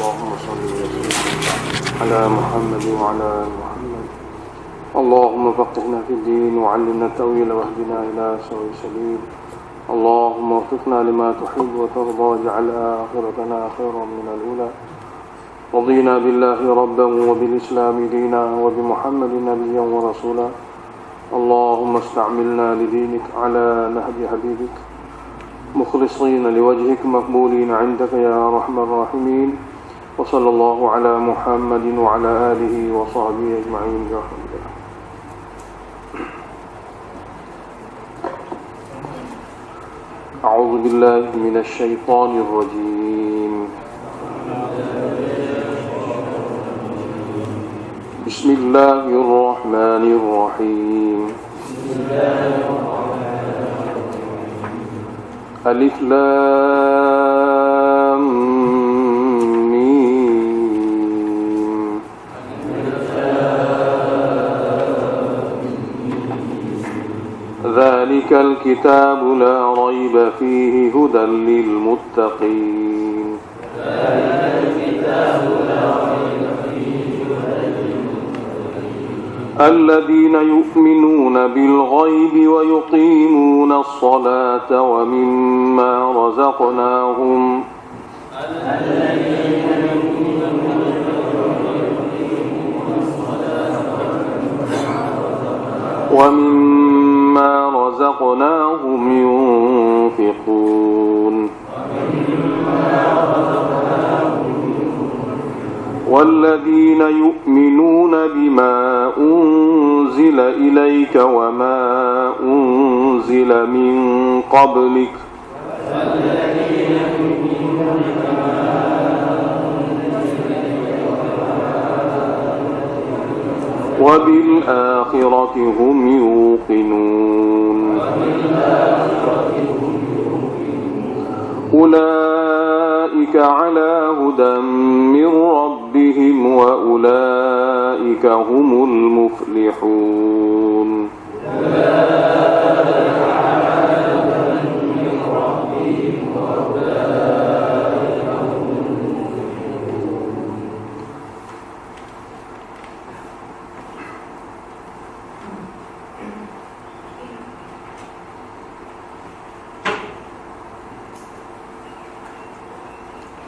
اللهم صل وسلم على محمد وعلى آل محمد. اللهم فقهنا في الدين وعلمنا التأويل واهدنا إلى سواء السبيل. اللهم وفقنا لما تحب وترضى واجعل آخرتنا خيرا من الأولى. رضينا بالله ربا وبالإسلام دينا وبمحمد نبيا ورسولا. اللهم استعملنا لدينك على نهج حبيبك مخلصين لوجهك مقبولين عندك يا أرحم الراحمين. وصلى الله على محمد وعلى آله وصحبه أجمعين برحمة الله. أعوذ بالله من الشيطان الرجيم. بسم الله الرحمن الرحيم. ألف لام ميم. ذلك الكتاب لا ريب فيه هدى للمتقين. الذين يؤمنون بالغيب ويقيمون الصلاة ومما رزقناهم ينفقون. والذين يؤمنون بما أنزل إليك وما أنزل من قبلك وبالآخرة هم يوقنون. أولئك على هدى من ربهم وأولئك هم المفلحون.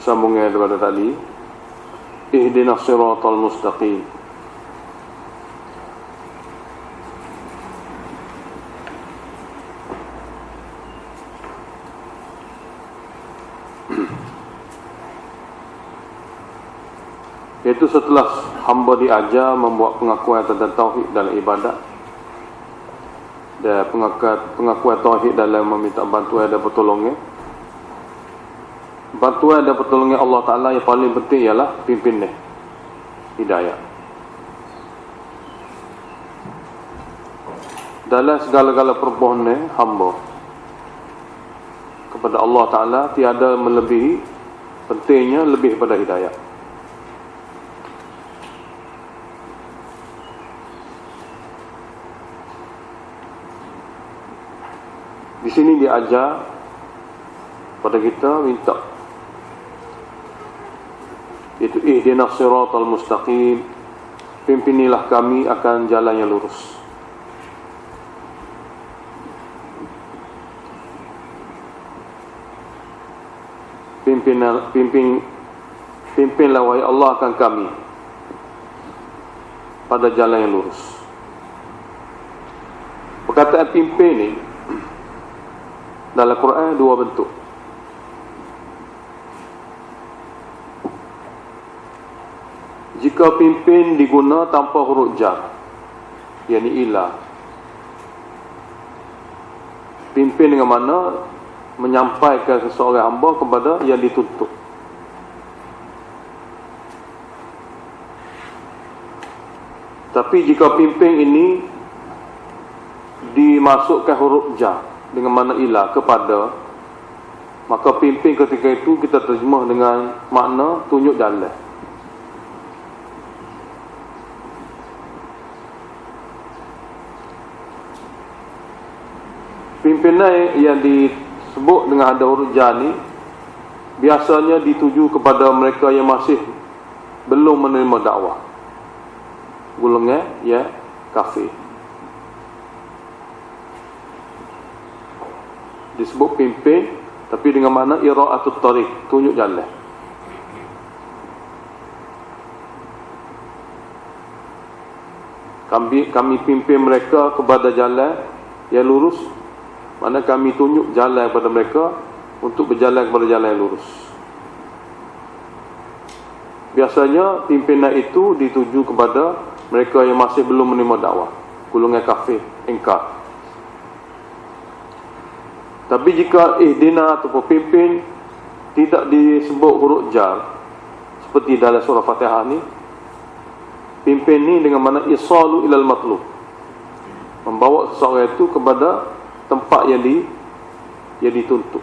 Sambungnya daripada tadi, ihdinas siratal mustaqim. Yaitu setelah hamba diajar membuat pengakuan tentang tauhid dalam ibadat dan pengakuan tauhid dalam meminta bantuan dan pertolongan. Bantuan dan pertolongan Allah Ta'ala yang paling penting ialah pimpin dia hidayah. Dalam segala-gala permohonan hamba kepada Allah Ta'ala tiada melebihi pentingnya lebih pada hidayah. Di sini diajar pada kita minta, itu ihdinas siratal mustaqim, pimpinilah kami akan jalan yang lurus. Pimpinlah wahai Allah akan kami pada jalan yang lurus. Perkataan pimpin ni dalam Quran dua bentuk. Jika pimpin diguna tanpa huruf jar, yakni ila, pimpin dengan mana menyampaikan seseorang hamba kepada yang dituntut. Tapi jika pimpin ini dimasukkan huruf jar dengan makna ila kepada, maka pimpin ketika itu kita terjemah dengan makna tunjuk jalan. Pimpinan yang disebut dengan ada huruf jar ni biasanya dituju kepada mereka yang masih belum menerima dakwah. Golongan ya kafir. Disebut pimpin, tapi dengan makna ira'atut tariq, tunjuk jalan. Kami pimpin mereka kepada jalan yang lurus. Mana kami tunjuk jalan kepada mereka untuk berjalan kepada jalan yang lurus. Biasanya pimpinan itu dituju kepada mereka yang masih belum menerima dakwah, golongan kafir, ingkar. Tapi jika ihdina atau pimpin tidak disebut huruf jar, seperti dalam surah Fatihah ni, pimpin ni dengan makna isalu ilal matlub, membawa seseorang itu kepada tempat yang dituntut,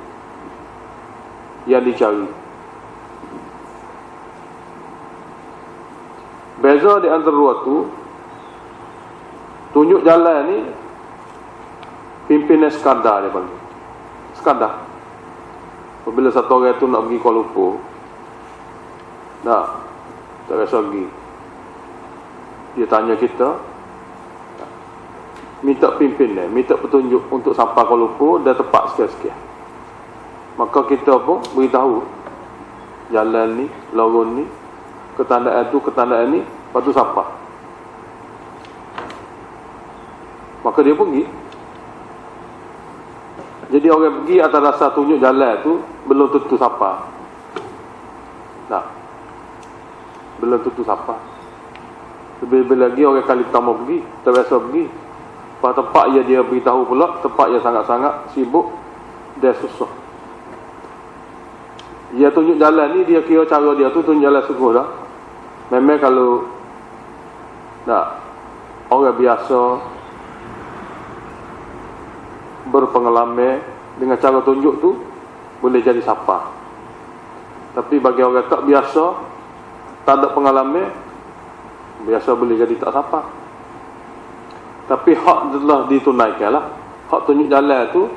yang dicari. Beza di antara dua tu, tunjuk jalan ni pimpinnya sekadar dia panggil. Sekadar. Apabila satu orang itu nak pergi Kuala Lumpur, tak rasa pergi, dia tanya kita, minta pimpin dia, minta petunjuk untuk sampai Kuala Lumpur dan tepat sekian-sekian. Maka kita pun beritahu jalan ni, lorong ni, ketandaan ni, lepas tu sampai. Maka dia pergi. Jadi orang pergi atas dasar tunjuk jalan tu, belum tentu sampai. Belum tentu sampai. Lebih-lebih lagi orang kali pertama pergi, terbiasa pergi, pada tempat yang dia beritahu pula, tempat yang sangat-sangat sibuk, dia susah. Dia tunjuk jalan ni, dia kira cara dia tu tunjuk jalan sungguh dah. Memang kalau orang biasa berpengalaman dengan cara tunjuk tu, boleh jadi siapa. Tapi bagi orang tak biasa, tak ada pengalaman, biasa boleh jadi tak siapa. Tapi hak telah ditunaikan lah. Hak tunjuk jalan tu,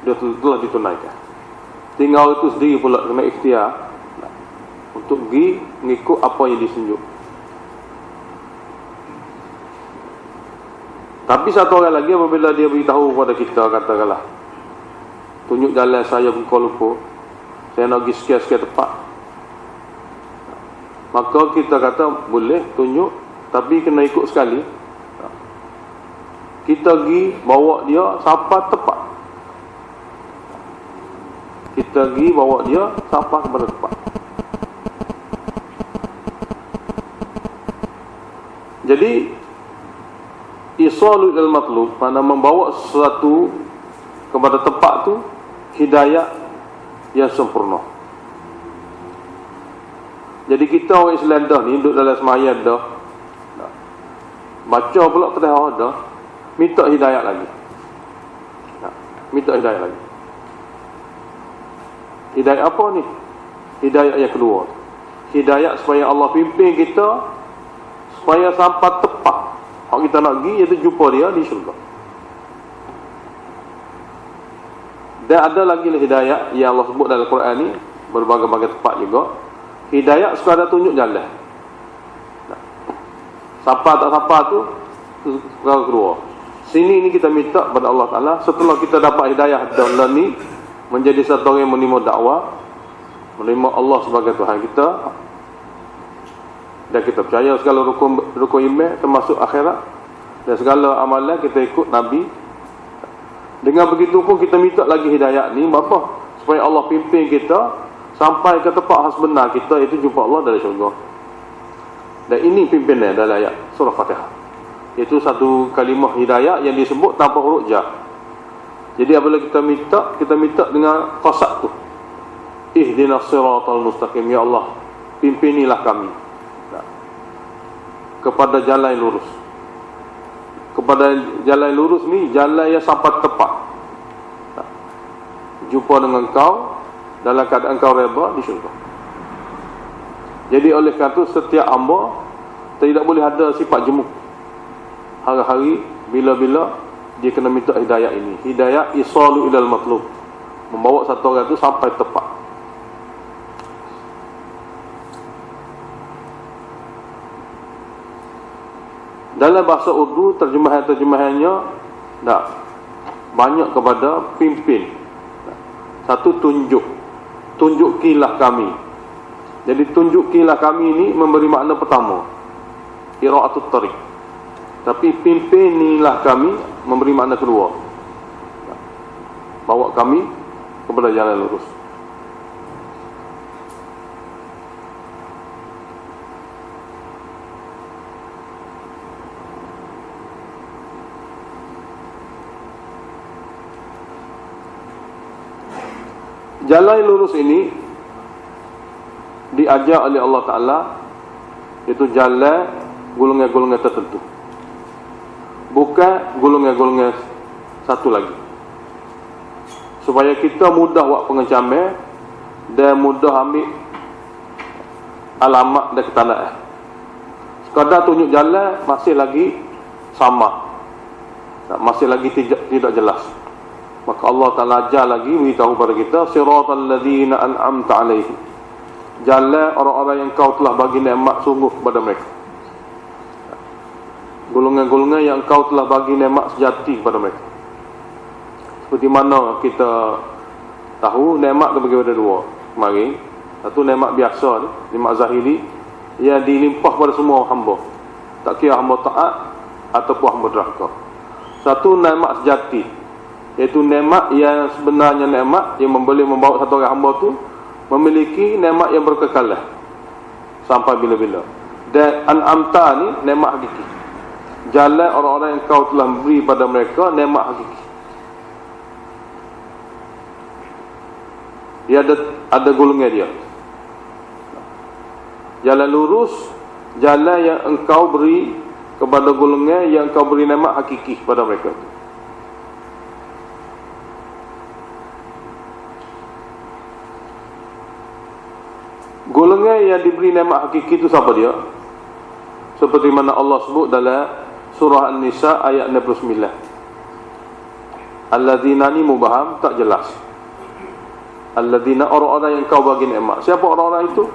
dia telah ditunaikan. Tinggal itu sendiri pula kena ikhtiar untuk pergi mengikut apa yang disunjuk. Tapi satu orang lagi apabila dia beritahu kepada kita, katakanlah, tunjuk jalan saya ke Kuala Lumpur, saya nak pergi sekian-sekian tempat, maka kita kata boleh tunjuk, tapi kena ikut sekali. Kita pergi bawa dia sampai tepat. Kita pergi bawa dia sampai kepada tempat. Jadi isalu ilal matlub, mana membawa sesuatu kepada tempat tu, hidayah yang sempurna. Jadi kita orang Islam dah ni, duduk dalam semayang dah, baca pula Fatihah dah, minta hidayah lagi. Minta hidayah lagi. Hidayah apa ni? Hidayah yang kedua. Hidayah supaya Allah pimpin kita, supaya sampai tepat hak kita nak pergi, iaitu jumpa dia di syurga. Dan ada lagi hidayah yang Allah sebut dalam Quran ni, berbagai-bagai tempat juga. Hidayah sekadar tunjuk jalan. Sampai tak sampai tu perkara kedua. Sini ni kita minta kepada Allah Ta'ala, setelah kita dapat hidayah dalam ni, menjadi satu orang yang menerima dakwah, menerima Allah sebagai Tuhan kita, dan kita percaya segala rukun iman termasuk akhirat, dan segala amalan kita ikut Nabi. Dengan begitu pun kita minta lagi hidayah ni, apa? Supaya Allah pimpin kita sampai ke tempat khas benar kita, itu jumpa Allah dari syurga. Dan ini pimpinnya dalam ayat surah Fatihah. Itu satu kalimah hidayah yang disebut tanpa huruf jar. Jadi apabila kita minta dengan qasad tu, ihdinas siratal mustaqim, ya Allah pimpinilah kami kepada jalan yang lurus. Kepada jalan yang lurus ni, jalan yang sampai tepat, jumpa dengan kau dalam keadaan kau redha di syurga. Jadi oleh kerana itu setiap hamba tidak boleh ada sifat jemuk. Hari-hari, bila-bila dia kena minta hidayah ini. Hidayah isalu ilal matlub, membawa satu orang itu sampai tepat. Dalam bahasa Urdu, terjemahannya tak banyak kepada pimpin. Satu, tunjukilah kami. Jadi tunjukilah kami ini memberi makna pertama, qira'atut tariq. Tapi pimpinilah kami memberi makna kedua, bawa kami kepada jalan lurus. Jalan lurus ini diajar oleh Allah Ta'ala, iaitu jalan golongan-golongan tertentu, bukan golongan-golongan satu lagi, supaya kita mudah buat pengecaman dan mudah ambil alamat dan ketanaan. Sekadar tunjuk jalan masih lagi sama, masih lagi tidak jelas. Maka Allah Ta'ala ajar lagi, beritahu pada kita, siratal ladzina an'amta alaihim, jalan orang-orang yang kau telah bagi nikmat sungguh kepada mereka. Golongan-golongan yang kau telah bagi nikmat sejati kepada mereka. Seperti mana kita tahu, nikmat terbagi pada dua kemarin. Satu nikmat biasa, nikmat zahiri, yang dilimpah pada semua hamba, tak kira hamba taat ataupun hamba derhaka. Satu nikmat sejati, iaitu nikmat yang sebenarnya nikmat yang boleh membawa satu orang hamba tu memiliki nikmat yang berkekalan sampai bila-bila. Dan an'amta ni nikmat hakiki, jalan orang-orang yang kau telah beri pada mereka nikmat hakiki. Dia ada golongan dia. Jalan lurus, jalan yang engkau beri kepada golongan yang engkau beri nikmat hakiki kepada mereka. Golongan yang diberi nikmat hakiki itu siapa dia? Seperti mana Allah sebut dalam surah An-Nisa ayat 69. Alladzina ni mubaham, tak jelas. Alladzina, orang-orang yang kau bagi nikmat. Siapa orang-orang itu?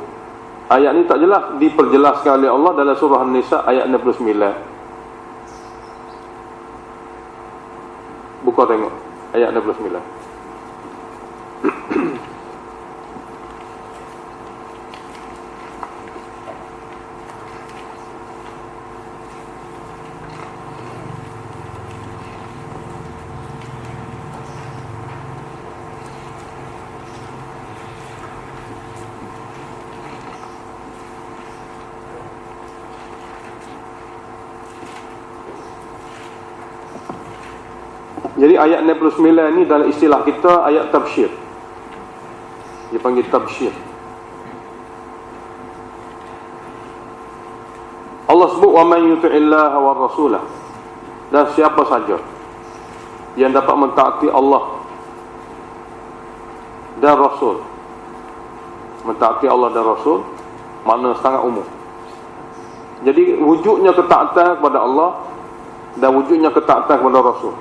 Ayat ni tak jelas, diperjelaskan oleh Allah dalam surah An-Nisa ayat 69. Buka tengok ayat 69. Jadi ayat 69 ni dalam istilah kita ayat tabsyir. Dia panggil tabsyir. Allah sebut wa man yuti'illaha war rasulah, dan siapa saja yang dapat mentaati Allah dan Rasul. Mentaati Allah dan Rasul makna sangat umum. Jadi wujudnya ketaatan kepada Allah dan wujudnya ketaatan kepada Rasul,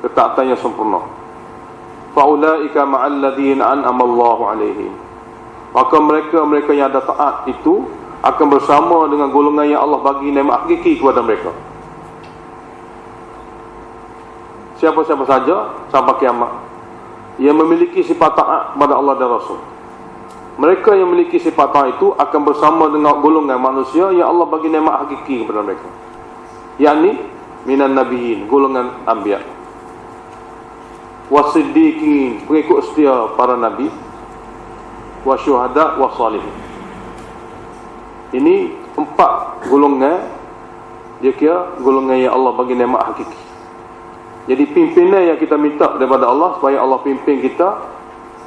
ketaatan yang sempurna. Faulaika ma'al ladzina an'ama Allahu 'alaihim, maka mereka yang ada taat itu akan bersama dengan golongan yang Allah bagi nikmat hakiki kepada mereka. Siapa-siapa saja sampai kiamat yang memiliki sifat taat kepada Allah dan Rasul, mereka yang memiliki sifat taat itu akan bersama dengan golongan manusia yang Allah bagi nikmat hakiki kepada mereka, yakni minan nabiyyin, golongan anbiya, wasiddiqin, pengikut setia para nabi, wasyuhada wasalihin. Ini 4 golongan, dia kira golongan yang Allah bagi nikmat hakiki. Jadi pimpinan yang kita minta daripada Allah supaya Allah pimpin kita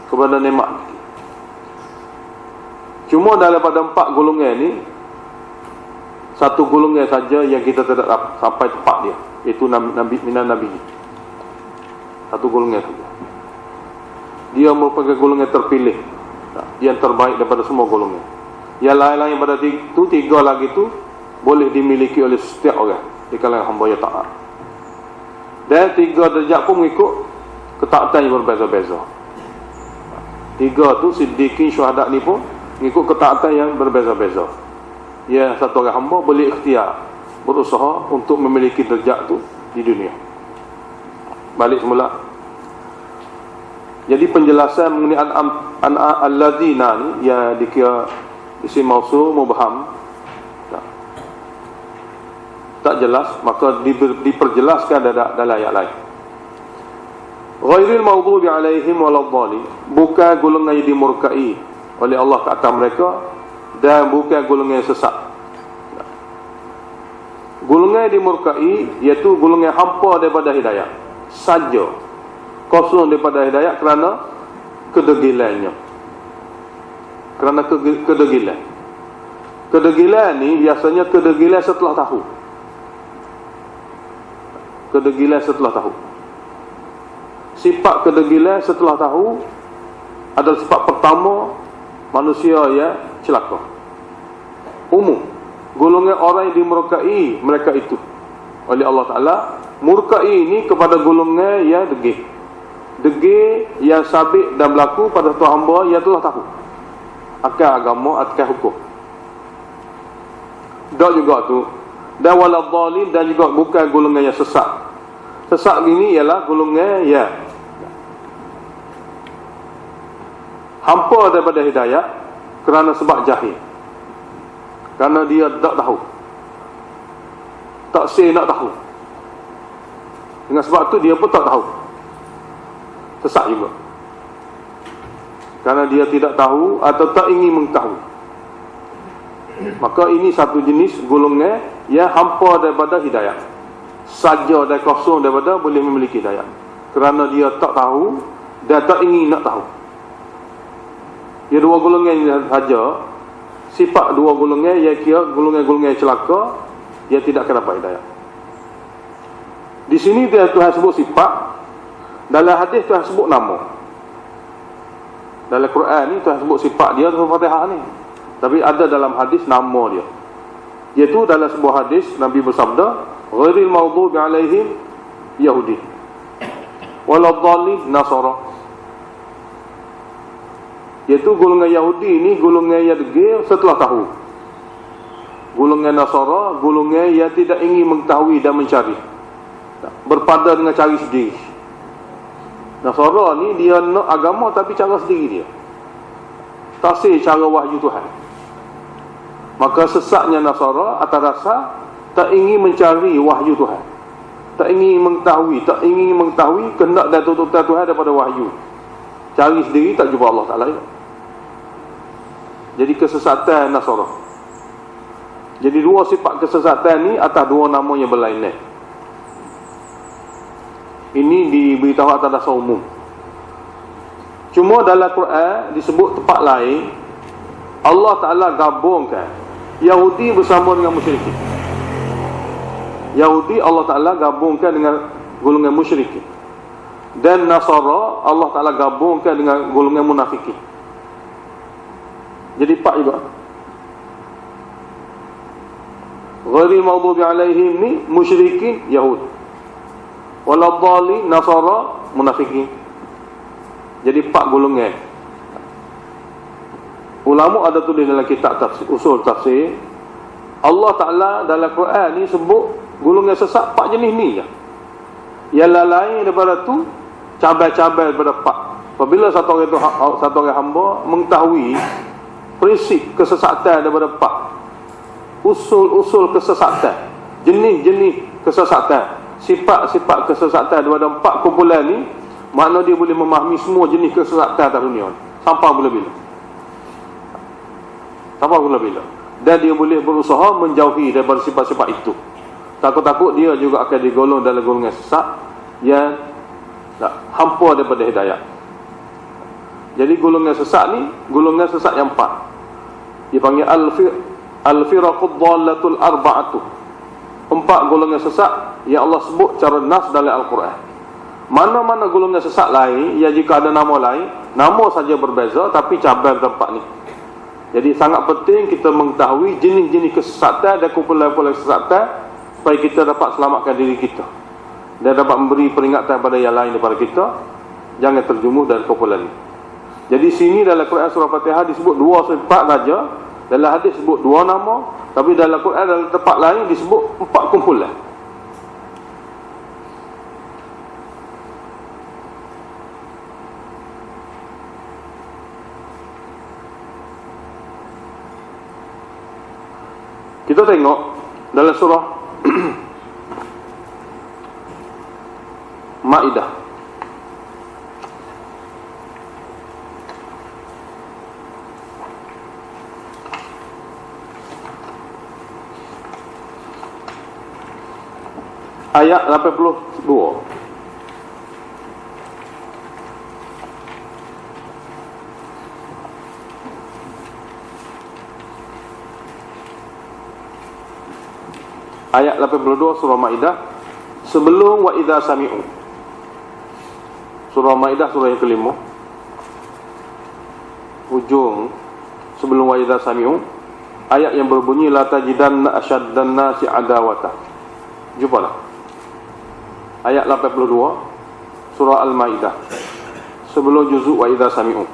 kepada nikmat hakiki. Cuma daripada 4 golongan ni, satu golongan saja yang kita tidak sampai tepat dia, iaitu nabi minan nabi. Satu golongan saja. Dia merupakan golongan terpilih, yang terbaik daripada semua golongan. Yang lain-lain pada itu 3 lagi tu boleh dimiliki oleh setiap orang di kalangan hamba yang taat. Dan 3 derajat pun mengikut ketaatan yang berbeza-beza. 3 tu siddiqin, syuhada ni pun mengikut ketaatan yang berbeza-beza. Ya, satu orang hamba boleh ikhtiar berusaha untuk memiliki derajat tu di dunia. Balik semula. Jadi penjelasan mengenai alladzina ni ya dikira isim mausul mubham tak jelas, maka diperjelaskan dalam ayat lain. Ghairil maghdubi alaihim waladdallin, bukan golongan yang dimurkai oleh Allah ke atas mereka, dan bukan golongan yang sesat. Golongan yang dimurkai iaitu golongan hampa daripada hidayah saja, kosong daripada hidayah kerana kedegilannya. Kerana kedegilan. Kedegilan ni biasanya kedegilan setelah tahu. Kedegilan setelah tahu. Sifat kedegilan setelah tahu adalah sifat pertama manusia yang celaka. Umum. Golongan orang yang dimurkai mereka itu oleh Allah Ta'ala. Murkai ini kepada golongan yang degil. Degil yang sabit dan berlaku pada tuan hamba yang telah tahu akan agama, akan hukum. Dan juga tu, dan waladhdallin, dan juga bukan golongan yang sesat. Sesat ini ialah golongan yang hampa daripada hidayah kerana sebab jahil. Kerana dia tak tahu, tak nak tahu. Dengan sebab tu dia pun tak tahu. Sesat juga. Kerana dia tidak tahu atau tak ingin mengetahui. Maka ini satu jenis golongan yang hampa daripada hidayah, saja dan kosong daripada boleh memiliki hidayah, kerana dia tak tahu dan tak ingin nak tahu. Dia dua golongan saja. Sifat dua golongan yang kira golongan-golongan yang celaka, dia tidak akan dapat hidayah. Di sini Tuhan sebut sifat, dalam hadis Tuhan sebut nama. Dalam Quran ni Tuhan sebut sifat dia dalam Fatihah ni, tapi ada dalam hadis nama dia. Iaitu dalam sebuah hadis Nabi bersabda, ghairil maghdubi alaihim Yahudi waladdallin Nasara. Iaitu golongan Yahudi ni golongan yang degil setelah tahu. Golongan Nasara golongan yang tidak ingin mengetahui dan mencari, berpada dengan cari sendiri. Nasara ni dia nak agama tapi cara sendiri dia, tak sih cara wahyu Tuhan. Maka sesatnya Nasara atas dasar tak ingin mencari wahyu Tuhan, tak ingin mengetahui, kehendak dan tuntutan Tuhan daripada wahyu. Cari sendiri, tak jumpa Allah Ta'ala. Jadi kesesatan Nasara. Jadi dua sifat kesesatan ni atas dua nama yang berlainan. Ini diberitahu atas dasar umum. Cuma dalam Quran disebut tempat lain, Allah Ta'ala gabungkan Yahudi bersama dengan musyrikin. Yahudi Allah Ta'ala gabungkan dengan golongan musyrikin. Dan Nasara Allah Ta'ala gabungkan dengan golongan munafikin. Jadi empat juga. Ghairil maghdubi alaihim ni musyrikin Yahud, waladdallin Nasara munafikin. Jadi empat golongan. Ulama ada tulis dalam kitab tafsir, usul tafsir, Allah Ta'ala dalam Quran ni sebut golongan sesat empat jenis ni je. Yang lain daripada tu cabai-cabai daripada empat. Apabila satu orang hamba mengetahui prinsip kesesatan daripada empat, usul-usul kesesatan, jenis-jenis kesesatan, sifat-sifat kesesatan daripada empat kumpulan ni, makna dia boleh memahami semua jenis kesesatan atas dunia ni sampai bila-bila. Sampai bila-bila. Dan dia boleh berusaha menjauhi daripada sifat-sifat itu. Takut-takut dia juga akan digolong dalam golongan sesat yang hampa daripada hidayah. Jadi golongan sesat ni golongan sesat yang empat. Dipanggil al-firaqud dhallatul arba'atu. Empat golongan sesat yang Allah sebut cara nas dalam Al-Quran. Mana-mana golongan sesat lain yang jika ada nama lain, nama saja berbeza tapi cabang tempat ni. Jadi sangat penting kita mengetahui jenis-jenis kesesatan dan kumpulan-kumpulan kesesatan supaya kita dapat selamatkan diri kita dan dapat memberi peringatan pada yang lain daripada kita, jangan terjerumus dari kumpulan ini. Jadi sini dalam Quran surah Fatihah disebut dua sifat saja, dalam hadis sebut dua nama, Tapi dalam Quran, dalam tempat lain disebut 4 kumpulan. Kita tengok dalam surah Maidah. Ayat 82. Ayat 82 surah Maidah, sebelum wa idza sami'u. Surah Maidah surah yang kelima. Hujung sebelum wa idza sami'u, ayat yang berbunyi la tajidanna asyaddan nasi adawata. Jumpalah. Ayat 82 surah Al-Maidah, sebelum juzuk wa idza sami'u.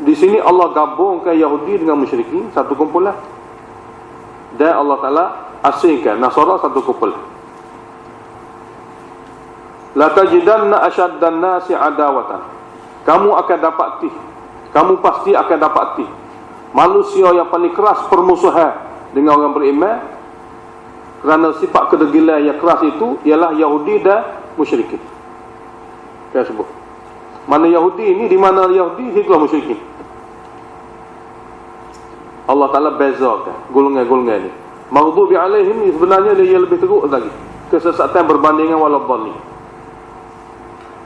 Di sini Allah gabungkan Yahudi dengan musyrikin satu kumpulan. Dan Allah Ta'ala asingkan Nasara satu kumpulan. La tajidanna asyaddan nasi adawatan. Kamu akan dapati, kamu pasti akan dapati manusia yang paling keras permusuhan dengan orang beriman, kerana sifat kedegilan yang keras itu ialah Yahudi dan musyrikin. Saya sebut mana Yahudi ini, di mana Yahudi, itulah musyrikin. Allah Ta'ala bezakan golongan-golongan ini. Maghdubi alaihim ni sebenarnya dia lebih teruk lagi, kesesatan berbandingan waladhdallin.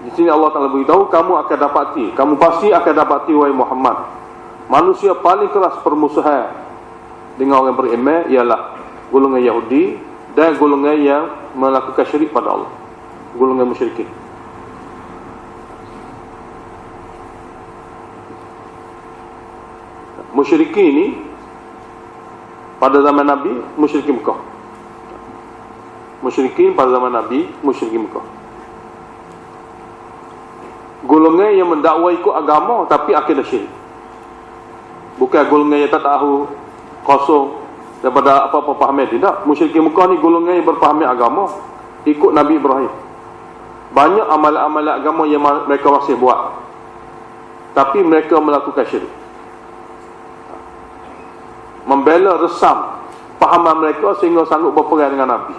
Di sini Allah Ta'ala beritahu, kamu akan dapati, kamu pasti akan dapati wahai Muhammad, manusia paling keras permusuhan dengan orang beriman ialah golongan Yahudi dan golongan yang melakukan syirik pada Allah, golongan musyrikin. Musyrikin ini pada zaman Nabi, musyrikin Mekah. Musyrikin pada zaman Nabi, musyrikin Mekah. Golongan yang mendakwa ikut agama tapi akidah syirik. Bukan golongan yang tak tahu, kosong daripada apa-apa pahaman. Tidak. Musyrikin Mekah ni golongan yang berpahaman agama, ikut Nabi Ibrahim. Banyak amalan-amalan agama yang mereka masih buat, tapi mereka melakukan syirik. Membela resam pahaman mereka sehingga sanggup berperang dengan Nabi.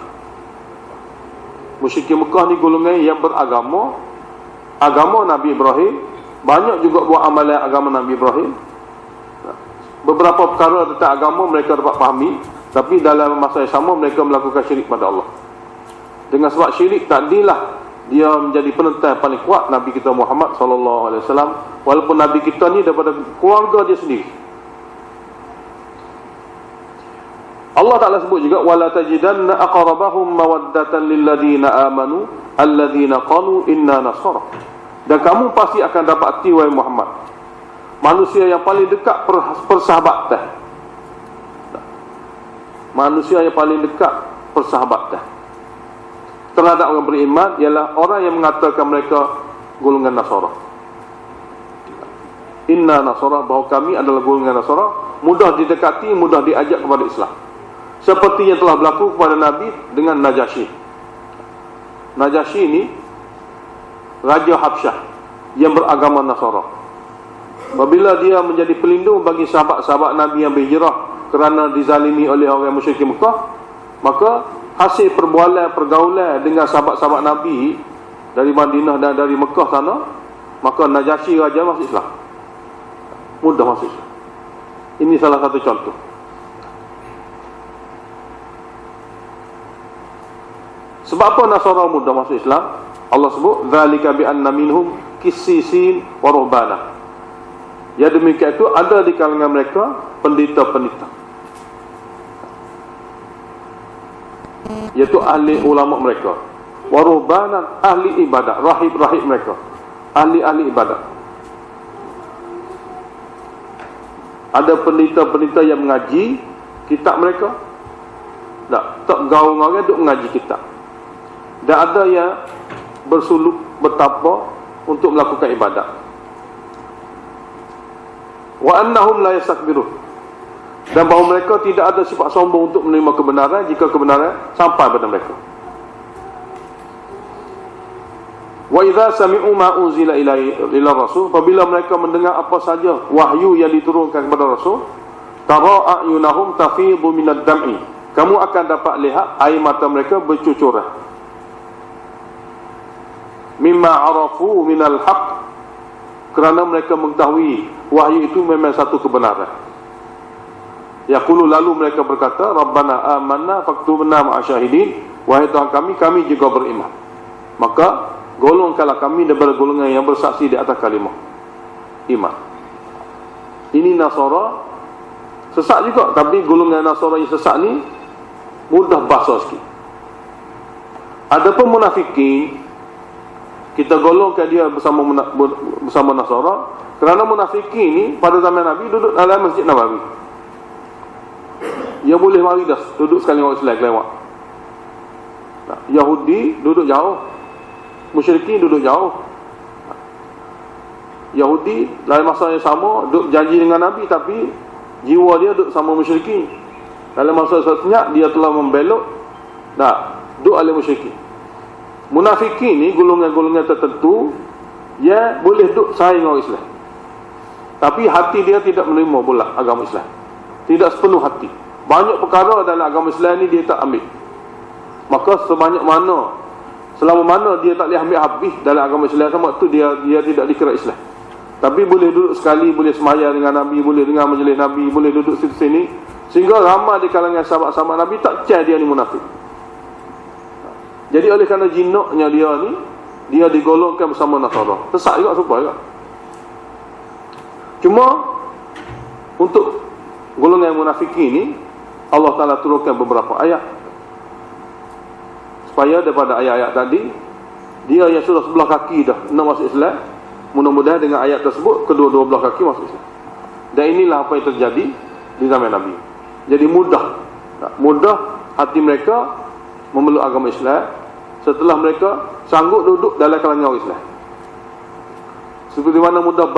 Musyrikin Mekah ni golongan yang beragama, agama Nabi Ibrahim. Banyak juga buat amalan agama Nabi Ibrahim. Beberapa perkara tentang agama mereka dapat fahami, tapi dalam masa yang sama mereka melakukan syirik pada Allah. Dengan sebab syirik tadilah dia menjadi penentang paling kuat Nabi kita Muhammad SAW. Walaupun Nabi kita ni daripada keluarga dia sendiri. Allah Ta'ala sebut juga wala tajidanna aqrabahum mawaddatan lilladheena amanu alladheena qalu inna nasara. Dan kamu pasti akan dapati wahai Muhammad, manusia yang paling dekat persahabatan. Manusia yang paling dekat persahabatan terhadap orang beriman ialah orang yang mengatakan mereka golongan Nasara. Inna nasara, bahawa kami adalah golongan Nasara, mudah didekati, mudah diajak kepada Islam. Seperti yang telah berlaku kepada Nabi dengan Najasyi. Najasyi ini Raja Habsyah yang beragama Nasara. Apabila dia menjadi pelindung bagi sahabat-sahabat Nabi yang berhijrah kerana dizalimi oleh orang musyrik Mekah, maka hasil pergaulan dengan sahabat-sahabat Nabi dari Madinah dan dari Mekah sana, maka Najasyi Raja masuk Islam. Mudah masuk Islam. Ini salah satu contoh. Sebab apa Nasara mudah masuk Islam? Allah sebut dzalika bi anna minhum qissisin wa ruhbana. Ya, demikian itu ada di kalangan mereka pendeta-pendeta, iaitu ahli ulama mereka, wa ruhbana, ahli ibadah, rahib-rahib mereka, ahli-ahli ibadah. Ada pendeta-pendeta yang mengaji kitab mereka, tak gaul orang duk mengaji kitab. Dan ada yang bersuluk, bertapa untuk melakukan ibadat. Wa annahum la yastakbirun. dan bahawa mereka tidak ada sifat sombong untuk menerima kebenaran jika kebenaran sampai pada mereka. Wa idza sami'u ma unzila ila rasul, apabila mereka mendengar apa saja wahyu yang diturunkan kepada rasul, tara a'yunahum tafidu minad dam'i, kamu akan dapat lihat air mata mereka bercucuran, mimma arafu minal haqq, kerana mereka mengetahui wahyu itu memang satu kebenaran. Yaqulu, lalu mereka berkata, Rabbana amanna faktubna ma'asyahidin, wahai Tuhan kami juga beriman, maka golongkanlah kami daripada golongan yang bersaksi di atas kalimah iman. Ini Nasara sesat juga, tapi golongan Nasara yang sesat ni mudah basah sikit. Adapun munafikin, kita golongkan dia bersama Nasara, kerana munafikin ni pada zaman Nabi duduk dalam Masjid Nabawi. Dia boleh mari dah duduk sekali orang Islam kelewat. Yahudi duduk jauh, musyrikin duduk jauh. Yahudi dalam masa yang sama duduk janji dengan Nabi, tapi jiwa dia duduk sama musyrikin. Dalam masa seterusnya dia telah membelok, duduk oleh musyrikin. Munafikin ni golongan-golongan tertentu dia boleh duduk saing orang Islam, tapi hati dia tidak menerima pula agama Islam, tidak sepenuh hati. Banyak perkara dalam agama Islam ni dia tak ambil. Maka selama mana dia tak boleh ambil habis dalam agama Islam, waktu dia tidak dikira Islam. Tapi boleh duduk sekali, boleh semaya dengan Nabi, boleh dengar majlis Nabi, boleh duduk situ-sini, sehingga ramai di kalangan sahabat-sahabat Nabi tak percaya dia ni munafik. Jadi oleh kerana jinaknya dia ni, dia digolongkan bersama Nasara. Sesat juga, serupa juga. Cuma untuk golongan munafikin ni, Allah Ta'ala turunkan beberapa ayat supaya daripada ayat-ayat tadi, dia yang sudah sebelah kaki dah nak masuk Islam, mudah-mudahan dengan ayat tersebut kedua-dua belah kaki masuk Islam. Dan inilah apa yang terjadi di zaman Nabi. Jadi mudah hati mereka memeluk agama Islam setelah mereka sanggup duduk dalam kalangan orang Islam. Seperti mana mudah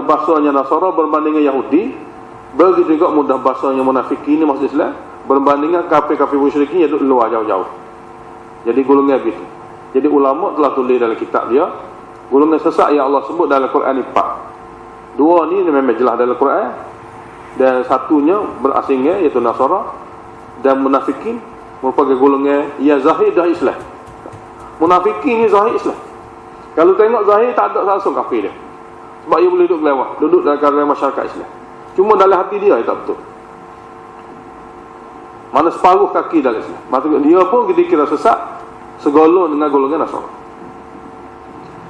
bahasanya Nasara berbanding dengan Yahudi, begitu juga mudah bahasanya munafikin ini masuk Islam berbanding dengan kafir-kafir musyrikin yang duduk luar jauh-jauh. Jadi golongan begitu. Jadi ulama telah tulis dalam kitab dia, golongan sesat yang Allah sebut dalam Quran ni 4. Dua ni memang jelas dalam Quran, dan satunya berasingnya iaitu Nasara, dan munafikin merupakan golongan yang zahir dah Islam. Munafikin ni zahir Islam. Kalau tengok zahir tak ada langsung kafir dia, sebab dia boleh duduk lewat, duduk dalam kalangan masyarakat Islam. Cuma dalam hati dia tak betul. Mana separuh kaki dalam Islam. Maksudnya dia pun kita kira sesat segolong dengan golongan Nasara.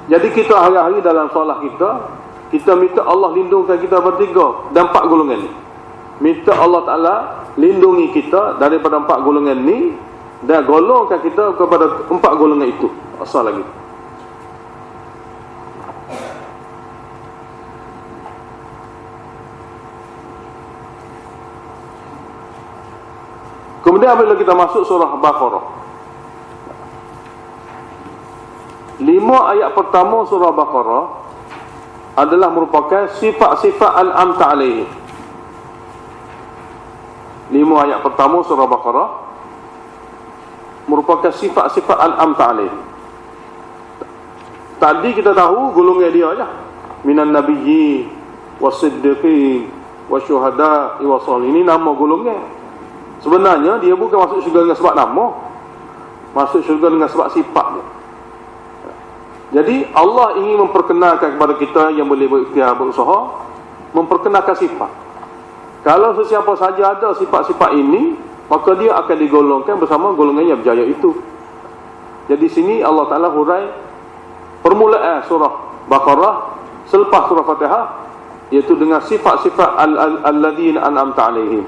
Jadi kita hari-hari dalam solat kita minta Allah lindungkan kita bertiga dan 4 golongan ni. Minta Allah Ta'ala lindungi kita daripada 4 golongan ni, dan golongkan kita kepada 4 golongan itu. Asal lagi. Kemudian apabila kita masuk surah Baqarah, 5 ayat pertama surah Baqarah adalah merupakan sifat-sifat al-amta alaihi. 5 ayat pertama surah Baqarah merupakan sifat-sifat al-amta alaihi. Tadi kita tahu golongan dia aja, minan nabiyyi wasiddiqin wasyuhada'i wasalihin. Ini nama golongan. Sebenarnya dia bukan masuk syurga dengan sebab nama, masuk syurga dengan sebab sifatnya. Jadi Allah ingin memperkenalkan kepada kita yang boleh berikhtiar, berusaha, memperkenalkan sifat. Kalau sesiapa saja ada sifat-sifat ini, maka dia akan digolongkan bersama golongan yang berjaya itu. Jadi sini Allah Ta'ala hurai permulaan surah Baqarah selepas surah Fatihah, iaitu dengan sifat-sifat alladzina an'amta alaihim,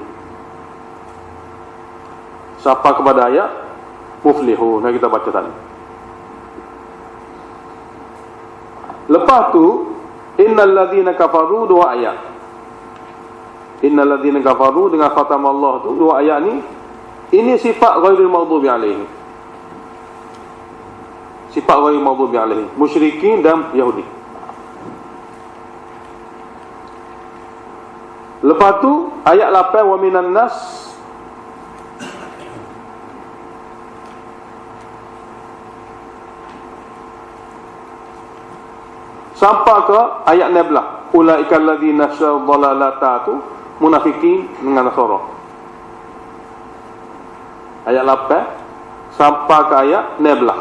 sampai kepada ayat muflihun yang kita baca tadi. Lepas tu innal ladzina kafaru, 2 ayat. Innal ladzina kafaru dengan khatam Allah tu 2 ayat ni, ini sifat ghairil maghdubi alaihim. Sifat ghairil maghdubi alaihim, musyrikin dan Yahudi. Lepas tu ayat 8, wa minan nas sampai ke ayat 16, ulaika alladzina syarru dhalalata, tu munafikin dengan Nasara. Ayat 8 sampai ke ayat 16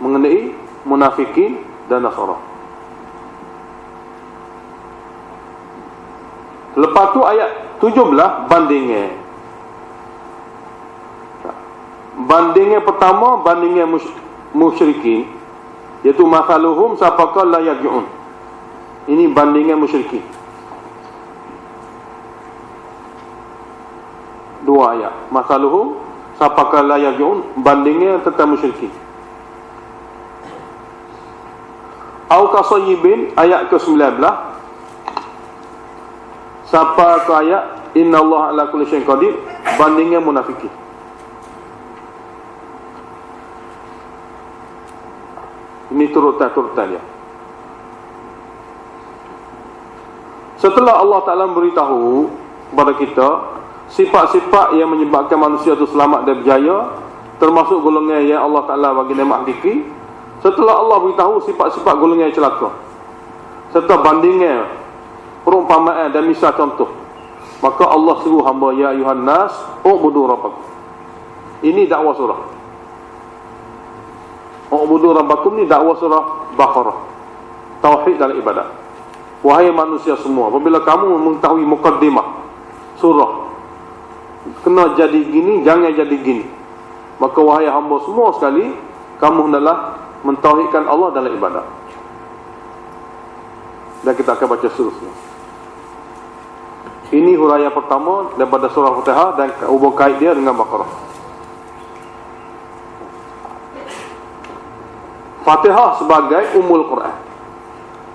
mengenai munafikin dan Nasara. Lepas tu ayat 17 bandingnya. Bandingnya pertama, bandingnya musyrikin, iaitu masaluhum sapaka la yarji'un. Ini bandingnya musyrikin. Dua ayat. Masaluhum sapaka la yarji'un, bandingnya tentang musyrikin. Au kasayyibin, ayat ke-19 sampai ke ayat innallaha ala kulli syai'in qadir, bandingnya munafikin. Ini turutan dia. Setelah Allah Ta'ala memberitahu kepada kita sifat-sifat yang menyebabkan manusia itu selamat dan berjaya, termasuk golongan yang Allah Ta'ala bagi nikmat hakiki. Setelah Allah beritahu sifat-sifat golongan yang celaka, serta bandingnya perumpamaan dan misal contoh, maka Allah suruh hamba, ya ayuhan nas ubudu rabbakum. Ini dakwah surah ubudu rabbakum, ni dakwah surah Baqarah, tauhid dalam ibadat. Wahai manusia semua, apabila kamu mengetahui mukaddimah surah, kena jadi gini, jangan jadi gini, maka wahai hamba semua sekali, kamu hendaklah mentauhidkan Allah dalam ibadat. Dan kita akan baca seterusnya. Ini huraian pertama daripada surah Fatihah dan hubung kait dia dengan Baqarah. Fatihah sebagai Ummul Quran.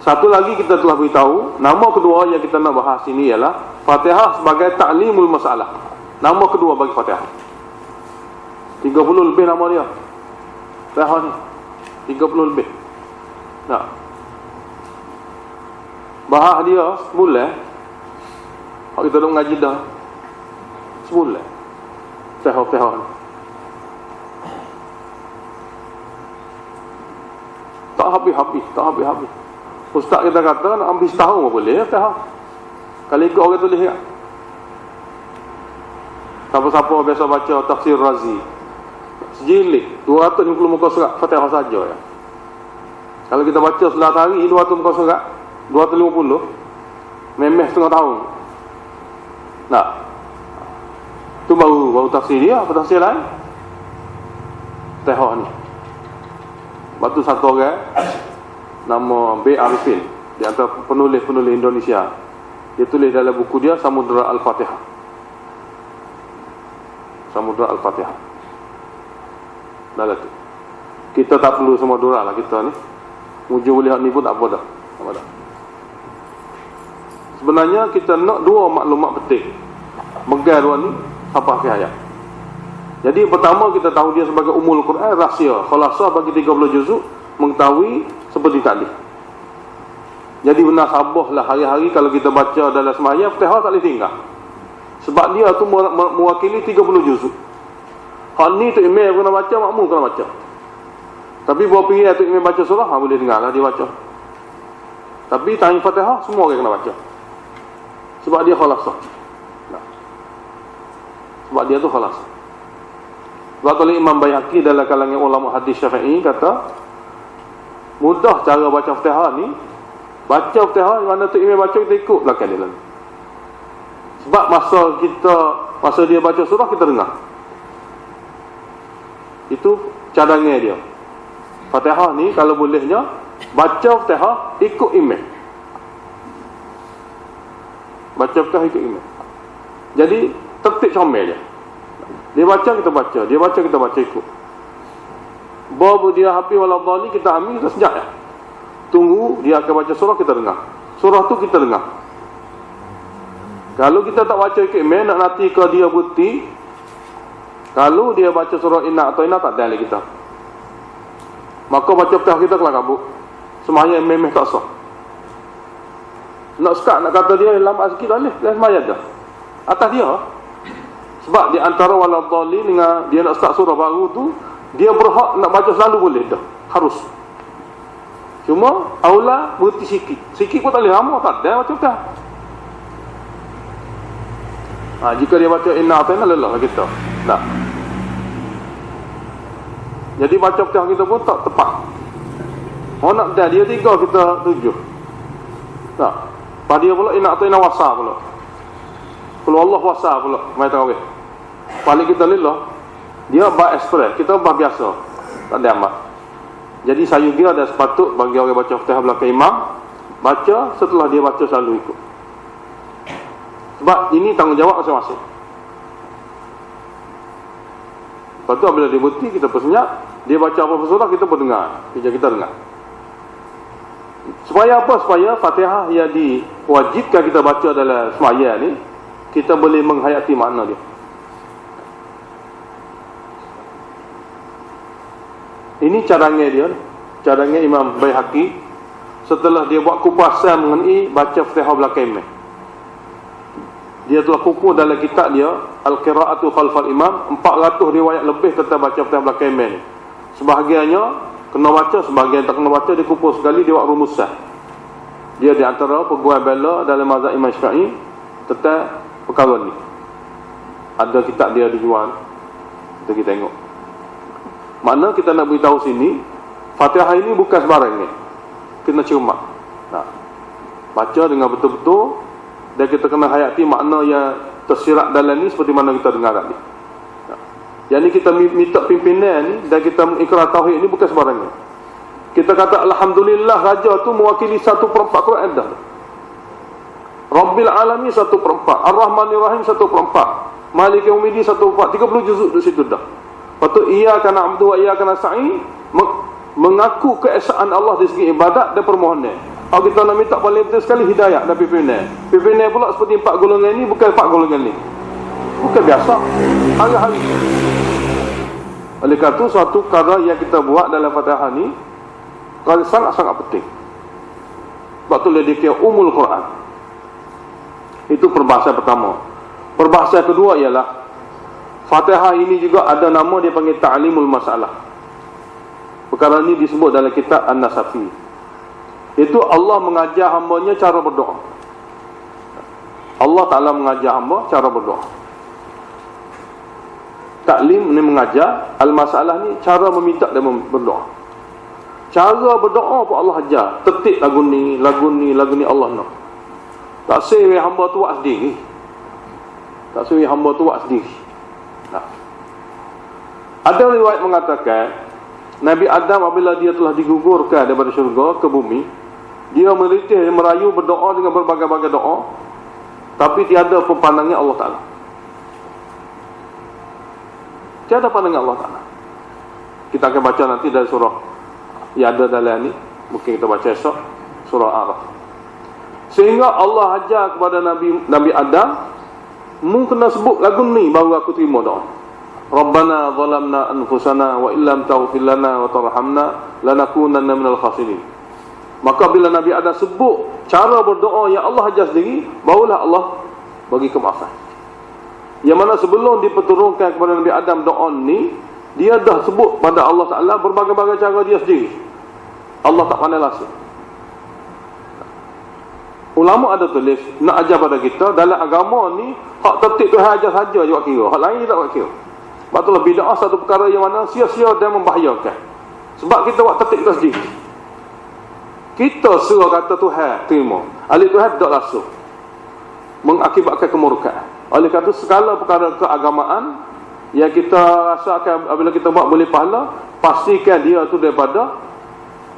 Satu lagi kita telah beritahu, nama kedua yang kita nak bahas ini ialah Fatihah sebagai Ta'limul Masalah. Nama kedua bagi Fatihah. 30 lebih nama dia. Fatihah ni 30 lebih. Nah, bahas dia sebulan. Kalau kita dah mengaji dah sebulan Fatihah ni. Tak habis. Ustaz kita kata nak ambil setahun pun boleh Fatihah. Kalau ikut orang tulis ya. Siapa-siapa biasa baca Tafsir Razi, sejilid 250 muka surat Fatihah saja ya. Kalau kita baca selat hari 200 muka surat, 250 memeh setengah tahun. Nah, tu baru tafsir dia, apa tafsir lain? Fatihah ni. Batu satu orang nama B. Arifin, di antara penulis-penulis Indonesia. Dia tulis dalam buku dia Samudra Al-Fatihah. Samudra Al-Fatihah. Dah tu. Kita tak perlu Samudra lah kita ni. Mujur boleh ni pun tak apa dah. Tak. Sebenarnya kita nak dua maklumat penting. Megang dua ni apa ayat. Jadi pertama kita tahu dia sebagai Ummul Quran, rahsia, khalasah bagi 30 juzuk, mengetahui seperti tadi. Jadi benar sabahlah hari-hari kalau kita baca dalam sembahyang Fatihah tak boleh tinggal. Sebab dia tu mewakili 30 juzuk. Hal ni tu imam kena baca, makmum kena baca. Tapi buat pilihan tu imam baca surah, boleh dengar lah dia baca. Tapi tanya Fatihah semua orang kena baca. Sebab dia khalasah. Sebab dia tu khalasah. Sebab tu Imam Baihaqi dalam kalangan ulama hadis Syafi'i kata, mudah cara baca Fatihah ni. Baca Fatihah mana tu imam baca, kita ikut belakang dia lagi. Sebab masa dia baca surah kita dengar. Itu cadangan dia. Fatihah ni kalau bolehnya baca Fatihah ikut imam. Baca Fatihah ikut imam. Jadi tertib comel dia. Dia baca kita baca, dia baca kita baca ikut. Baru dia habis waladhdallin kita ambil, kita sejak ya. Tunggu dia akan baca surah, kita dengar. Surah tu kita dengar. Kalau kita tak baca ikut imam, nak nanti ke dia bukti. Kalau dia baca surah Inna atau Inna tak ada lagi kita. Maka baca Fatihah kita kelah kabut. Sembahyang memang tak sah. Nak sekat nak kata dia lambat sikit boleh, dia sembahyang dah. Atas dia. Sebab di antara waladhdallin dengan dia nak start surah baru tu, dia berhak nak baca selalu boleh dah. Harus. Cuma aula berhenti sikit. Sikit pun tak boleh lama, tak ada baca dah. Jika dia baca inna ata'ina lelah kita. Tak. Jadi baca petah kita pun tak tepat. Nak dah dia 3 kita 7. Tak. Pada dia pula inna ata'ina wasa pula. Kalau Allah wasa pula mai tarawih. Paling kita lelah dia bah express, kita bah biasa. Tak ada amat. Jadi sayur dia ada sepatut bagi orang baca Fatihah belakang imam, baca setelah dia baca selalu ikut. Sebab ini tanggungjawab masing-masing. Lepas tu apabila dia berhenti, kita persenyap, dia baca apa surah, kita berdengar, kita dengar. Supaya apa? Supaya Fatihah yang diwajibkan kita baca dalam sembahyang ni, kita boleh menghayati makna dia. Ini caranya dia, caranya Imam Baihaqi setelah dia buat kupasan mengenai baca Fatihah belakang imam. Dia telah kumpul dalam kitab dia Al-Qira'atu Khalfal Imam 400 riwayat lebih tentang baca Fatihah belakang imam. Sebahagiannya kena baca, sebahagian tak kena baca, dia kumpul sekali dia buat rumusan. Dia di antara peguam bela dalam mazhab Imam Syafi'i tentang perkara ni. Ada kitab dia dijual. Kita tengok. Makna kita nak beritahu sini, Fatihah ini bukan sembarang ni. Kena cermat. Baca dengan betul-betul, dan kita kena hayati makna yang tersirat dalam ni seperti mana kita dengar tadi. Yang ni kita minta pimpinan ni, dan kita mengikrar tauhid ni bukan sembarang ni. Kita kata Alhamdulillah raja tu mewakili 1/4 Quran dah. Rabbil Alamin 1/4, Ar-Rahmanir Rahim 1/4, Maliki Yaumiddin 1/4, 30 juzuk di situ dah. Lepas tu iyyaka na'budu wa iyyaka nasta'in, mengaku keesaan Allah dari segi ibadat dan permohonan. Kalau kita nak minta paling penting sekali hidayah dan pimpinan. Pimpinan pula seperti 4 golongan ni, bukan 4 golongan ni. Bukan biasa. Hari-hari. Oleh kerana itu, suatu perkara yang kita buat dalam Fatihah ni sangat-sangat penting. Sebab tu dia kira umul Quran. Itu perbahasan pertama. Perbahasan kedua ialah Fatihah ini juga ada nama dia panggil Ta'limul Masalah. Perkara ini disebut dalam kitab An-Nasafi. Itu Allah mengajar hambanya cara berdoa. Allah Ta'ala mengajar hamba cara berdoa. Ta'lim ni mengajar, Al-Masalah ni cara meminta dan berdoa. Cara berdoa pun Allah ajar. Tertib lagu ni Allah nak. Tak sewi hamba tu buat sendiri. Tak sewi hamba tu buat sendiri. Ada riwayat mengatakan Nabi Adam apabila dia telah digugurkan daripada syurga ke bumi, dia meritih merayu berdoa dengan berbagai-bagai doa, tapi tiada pandangan Allah Ta'ala. Tiada pandangan Allah Ta'ala. Kita akan baca nanti dari surah yang ada dalam ni, mungkin kita baca esok, surah Araf. Sehingga Allah ajar kepada Nabi Adam, mu kena sebut lagu ni baru aku terima doa. Rabbana zalamna anfusana wa illam taghfir lana wa tarhamna lanakunanna minal khasirin. Maka bila Nabi Adam sebut cara berdoa yang Allah ajar sendiri, barulah Allah bagi kemaafan. Yang mana sebelum diperturunkan kepada Nabi Adam doa ni, dia dah sebut pada Allah Ta'ala berbagai-bagai cara dia sendiri. Allah tak pandai langsung. Ulama ada tulis nak ajar pada kita dalam agama ni, hak tertib Tuhan ajar saja je buat kira, hak lain tak buat kira. Sebab itulah bid'ah satu perkara yang mana sia-sia dan membahayakan. Sebab kita buat tertib kita sendiri. Kita suruh kata Tuhan terima, ahli Tuhan tak langsung, mengakibatkan kemurkaan. Oleh kerana itu segala perkara keagamaan yang kita rasakan apabila kita buat boleh pahala, pastikan dia tu daripada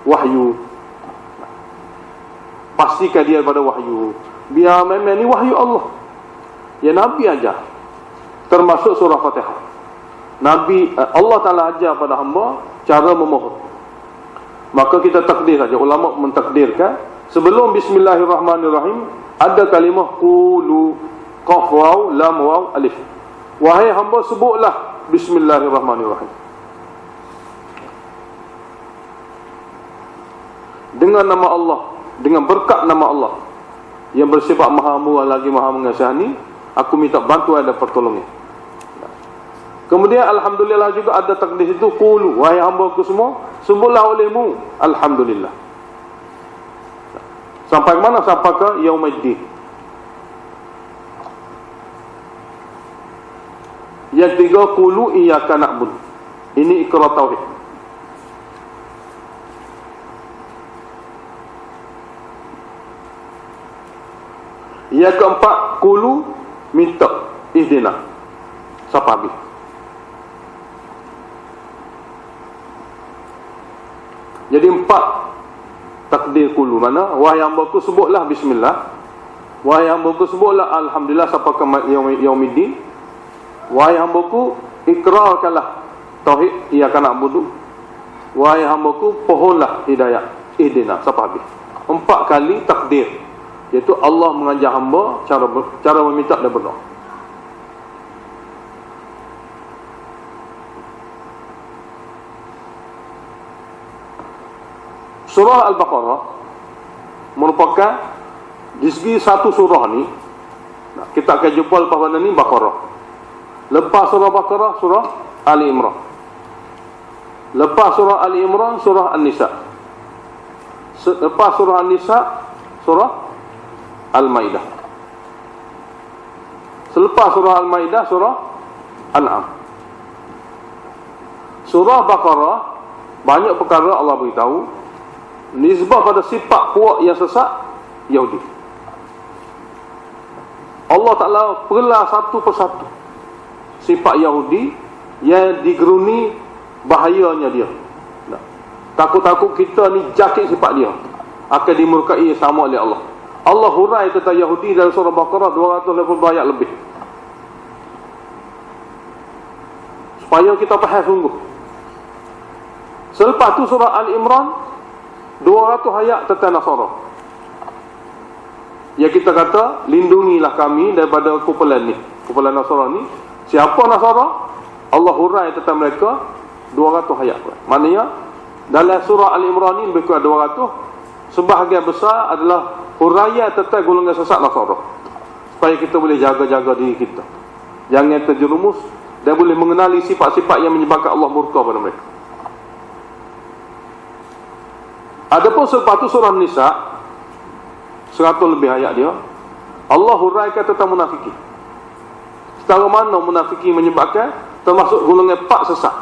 wahyu. Pastikan dia daripada wahyu. Biar memang ni wahyu Allah yang Nabi ajar, termasuk surah Fatihah. Allah Ta'ala ajar pada hamba cara memohon. Maka kita takdir saja. Ulama mentakdirkan sebelum Bismillahirrahmanirrahim ada kalimah qulu, qaf waw lam waw alif. Wahai hamba, sebutlah Bismillahirrahmanirrahim. Dengan nama Allah, dengan berkat nama Allah. yang bersifat maha murah lagi maha mengasihani, aku minta bantuan dan pertolongan. Kemudian alhamdulillah juga ada takdir itu, qulu, wahai hamba-Ku semua, sembahlah olehmu alhamdulillah. Sampai ke mana? Sampai ke Yaumiddin. Yang ketiga, qulu iyyaka na'budu. Ini ikrar tauhid. Yang keempat, qulu, minta, ihdina. Siapa habis? Jadi 4 takdir qulu. Mana? Wahai hamba-Ku sebutlah bismillah. Wahai hamba-Ku sebutlah alhamdulillah sampai ke Yaumiddin. Wahai hamba-Ku ikrarkanlah tauhid iyyaka na'budu. Wahai hamba-Ku pohonlah hidayah ihdina sampai habis. 4 kali takdir, iaitu Allah mengajar hamba cara meminta dan berdoa. Surah Al-Baqarah merupakan di segi satu surah ni, kita akan jumpa lepas pada ni Baqarah. Lepas surah Baqarah, surah Ali Imran. Lepas surah Ali Imran, surah An-Nisa. Lepas surah An-Nisa, surah Al-Maidah. Selepas surah Al-Maidah, surah An'am. Surah Baqarah banyak perkara Allah beritahu nisbah pada sifat puak yang sesat Yahudi. Allah Ta'ala perlah satu persatu sifat Yahudi yang digeruni bahayanya dia. Takut-takut kita ni jakit sifat dia akan dimurkai sama oleh Allah. Allah hurai tentang Yahudi dalam surah Baqarah 280 ayat lebih, supaya kita faham sungguh. Selepas tu surah Al-Imran 200 ayat tentang Nasara. Ya, kita kata lindungilah kami daripada kumpulan ni, kumpulan Nasara ni. Siapa Nasara? Allah hurai tentang mereka 200 ayat. Maknanya dalam surah Al-Imran ni lebih kurang 200. Sebahagian besar adalah huraian tentang golongan sesat Nasara, supaya kita boleh jaga-jaga diri kita, jangan terjerumus dan boleh mengenali sifat-sifat yang menyebabkan Allah murka pada mereka. Adapun selepas tu surah Nisa 100 lebih ayat dia, Allah huraikan tentang munafiki. Secara mana munafiki menyebabkan, termasuk golongan 4 sesat.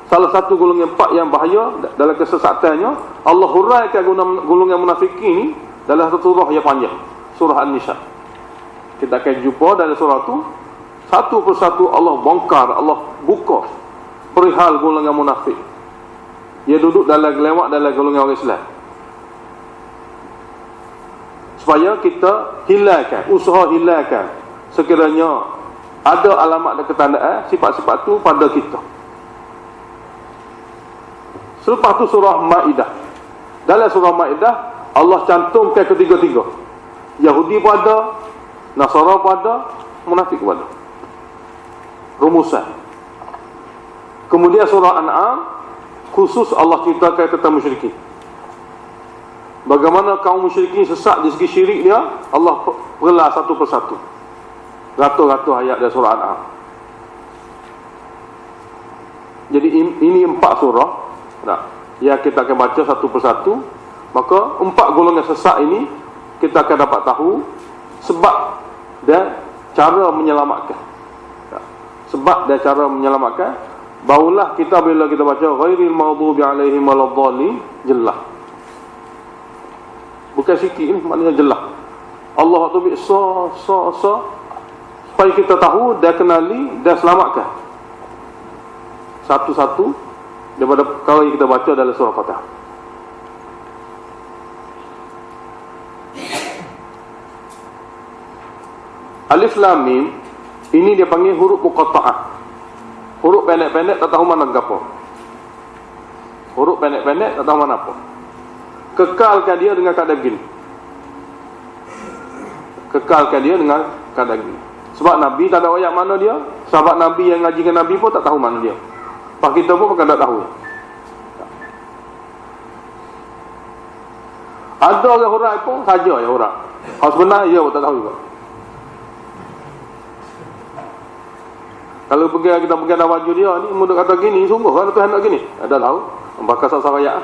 Salah satu golongan 4 yang bahaya dalam kesesatannya, Allah huraikan golongan munafiki ni dalam satu surah yang panjang, surah An-Nisa. Kita akan jumpa dalam surah tu satu persatu Allah bongkar, Allah buka perihal golongan munafik. Dia duduk dalam gelewak dalam golongan orang Islam, supaya kita hilangkan, usaha hilangkan sekiranya ada alamat dan ketandaan sifat-sifat tu pada kita. Selepas tu surah Maidah. Dalam surah Maidah Allah cantumkan ketiga-tiga, Yahudi pun ada, Nasara pun ada, munafik pun ada, rumusan. Kemudian surah An'am khusus Allah ceritakan tentang musyrikin. Bagaimana kaum musyrikin sesat di segi syirik dia, Allah perlah satu persatu. Ratus-ratus ayat dari surah An'am. Jadi ini 4 surah yang kita akan baca satu persatu. Maka 4 golongan sesat ini kita akan dapat tahu sebab dan cara menyelamatkan. Sebab dan cara menyelamatkan. Barulah kita bila kita baca ghairil maghdubi alaihim waladdallin, jelas. Bukan sikit ni, maknanya jelas. Allah tu supaya kita tahu dan kenali dan selamatkan satu-satu daripada perkara yang kita baca dalam surah Fatihah. Alif Lam Mim ini dia panggil huruf muqatta'ah. Huruf pendek-pendek tak tahu mana apa. Huruf pendek-pendek tak tahu mana apa. Kekalkan dia dengan keadaan gini. Kekalkan dia dengan keadaan gini. Sebab Nabi tak ada ayat mana dia. Sahabat Nabi yang ngaji dengan Nabi pun tak tahu mana dia. Pak kita pun bukan tak tahu. Ada orang hurai pun saja yang hurai. Hal sebenar dia pun tak tahu juga. Kalau kita pergi dalam baju dia ni, mudah kata gini, sungguh kan Tuhan nak gini. Ada tahu, bakal sasar rakyat.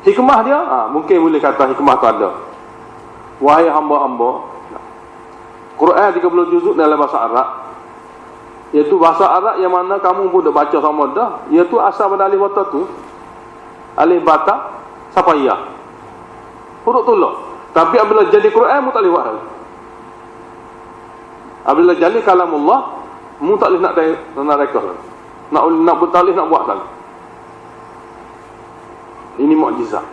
Hikmah dia, mungkin boleh kata hikmah tu ada. Wahai hamba-hamba, Quran 30 juzuk dalam bahasa Arab, iaitu bahasa Arab yang mana kamu pun dah baca sama dah, iaitu asal pada alif bata tu, alif bata sampai ya, huruf tolak. Tapi apabila jadi Quran mu tak boleh buat hal. Apabila jadi kalamullah mu tak boleh nak rekah, nak bertalih, nak buat lagi. Ini mukjizat.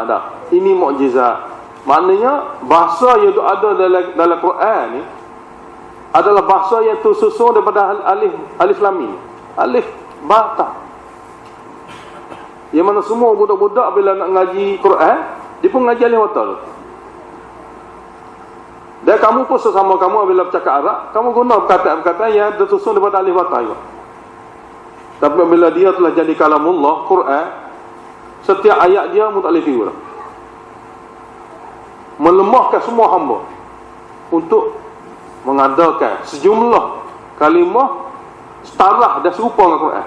Dah. Ini mukjizat. Maknanya bahasa yang ada dalam Quran ni adalah bahasa yang tersusun daripada alif lam mim. Alif bata. Yang mana semua budak-budak bila nak ngaji Quran, dia pun ngaji alif bata tu. Dan kamu pun sesama kamu bila bercakap Arab, kamu guna perkataan-perkataan yang tersusun daripada alif bata juga. Tapi bila dia telah jadi kalamullah, Quran, setiap ayat dia mu tak boleh tiru dah. Melemahkan semua hamba untuk mengadakan sejumlah kalimah setarah dan serupa dengan Quran.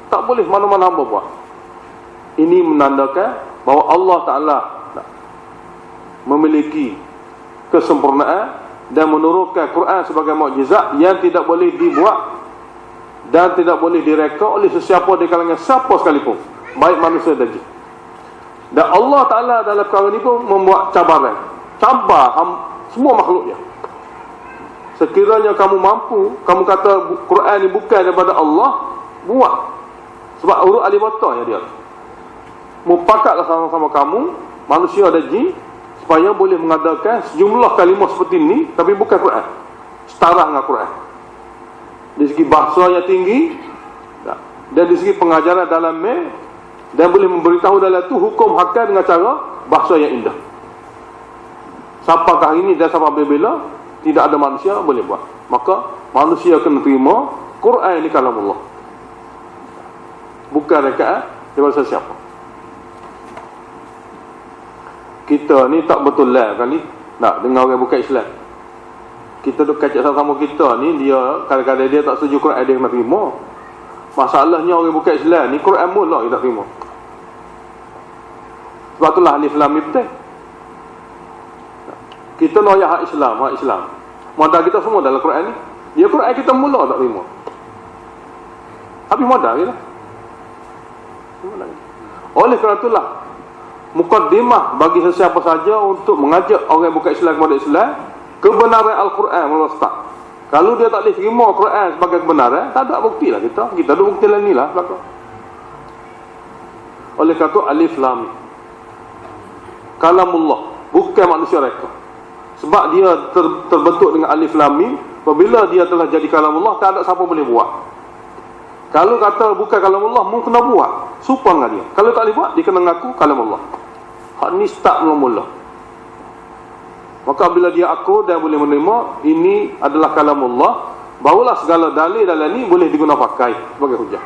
Tak boleh mana-mana hamba buat. Ini menandakan bahawa Allah Ta'ala memiliki kesempurnaan dan menurunkan Quran sebagai mukjizat yang tidak boleh dibuat dan tidak boleh direka oleh sesiapa di kalangan siapa sekalipun, baik manusia dan jin. Dan Allah Ta'ala dalam perkara ini pun membuat cabaran, semua makhluknya. Sekiranya kamu mampu, kamu kata Quran ini bukan daripada Allah, buat. Sebab huruf alif bata ya dia. Mupakatlah sama-sama kamu, manusia dan jin, supaya boleh mengadakan sejumlah kalimah seperti ini, tapi bukan Quran, setara dengan Quran. Dari segi bahasa yang tinggi, dan dari segi pengajaran dalam dan boleh memberitahu dalam itu hukum hakam dengan cara bahasa yang indah. Sampakah ini dan sampai bila tidak ada manusia boleh buat. Maka manusia kena terima Quran ini kalamullah, bukan rekaat daripada siapa. Kita ni tak betul lah kali nak dengar orang bukan Islam. Kita duk kacak sama kita ni, dia kadang-kadang dia tak setuju Quran, dia kena terima. Masalahnya orang bukan Islam ni Quran mula dia tak terima. Sebab itulah alif lam mim betul. Kita nak hak Islam. Modal kita semua dalam Quran ni. Dia Quran kita mula tak terima. Habis modal je lah. Oleh kerana itulah mukaddimah bagi sesiapa saja untuk mengajak orang bukan Islam kepada Islam, kebenaran Al-Quran mula start. Kalau dia tak boleh terima Quran sebagai kebenaran, tak ada bukti lah kita ada bukti lain ni lah belakang. Oleh kerana itu alif lam mim kalamullah, bukan manusia reka. Sebab dia terbentuk dengan alif lam mim, apabila dia telah jadi kalamullah, tak ada siapa boleh buat. Kalau kata bukan kalamullah, mungkin kena buat serupa dengan dia. Kalau tak boleh buat, dia kena mengaku kalamullah. Hak ni start mula-mula. Maka bila dia akur dan boleh menerima ini adalah kalamullah, barulah segala dalil dalam ni boleh digunakan pakai sebagai hujah.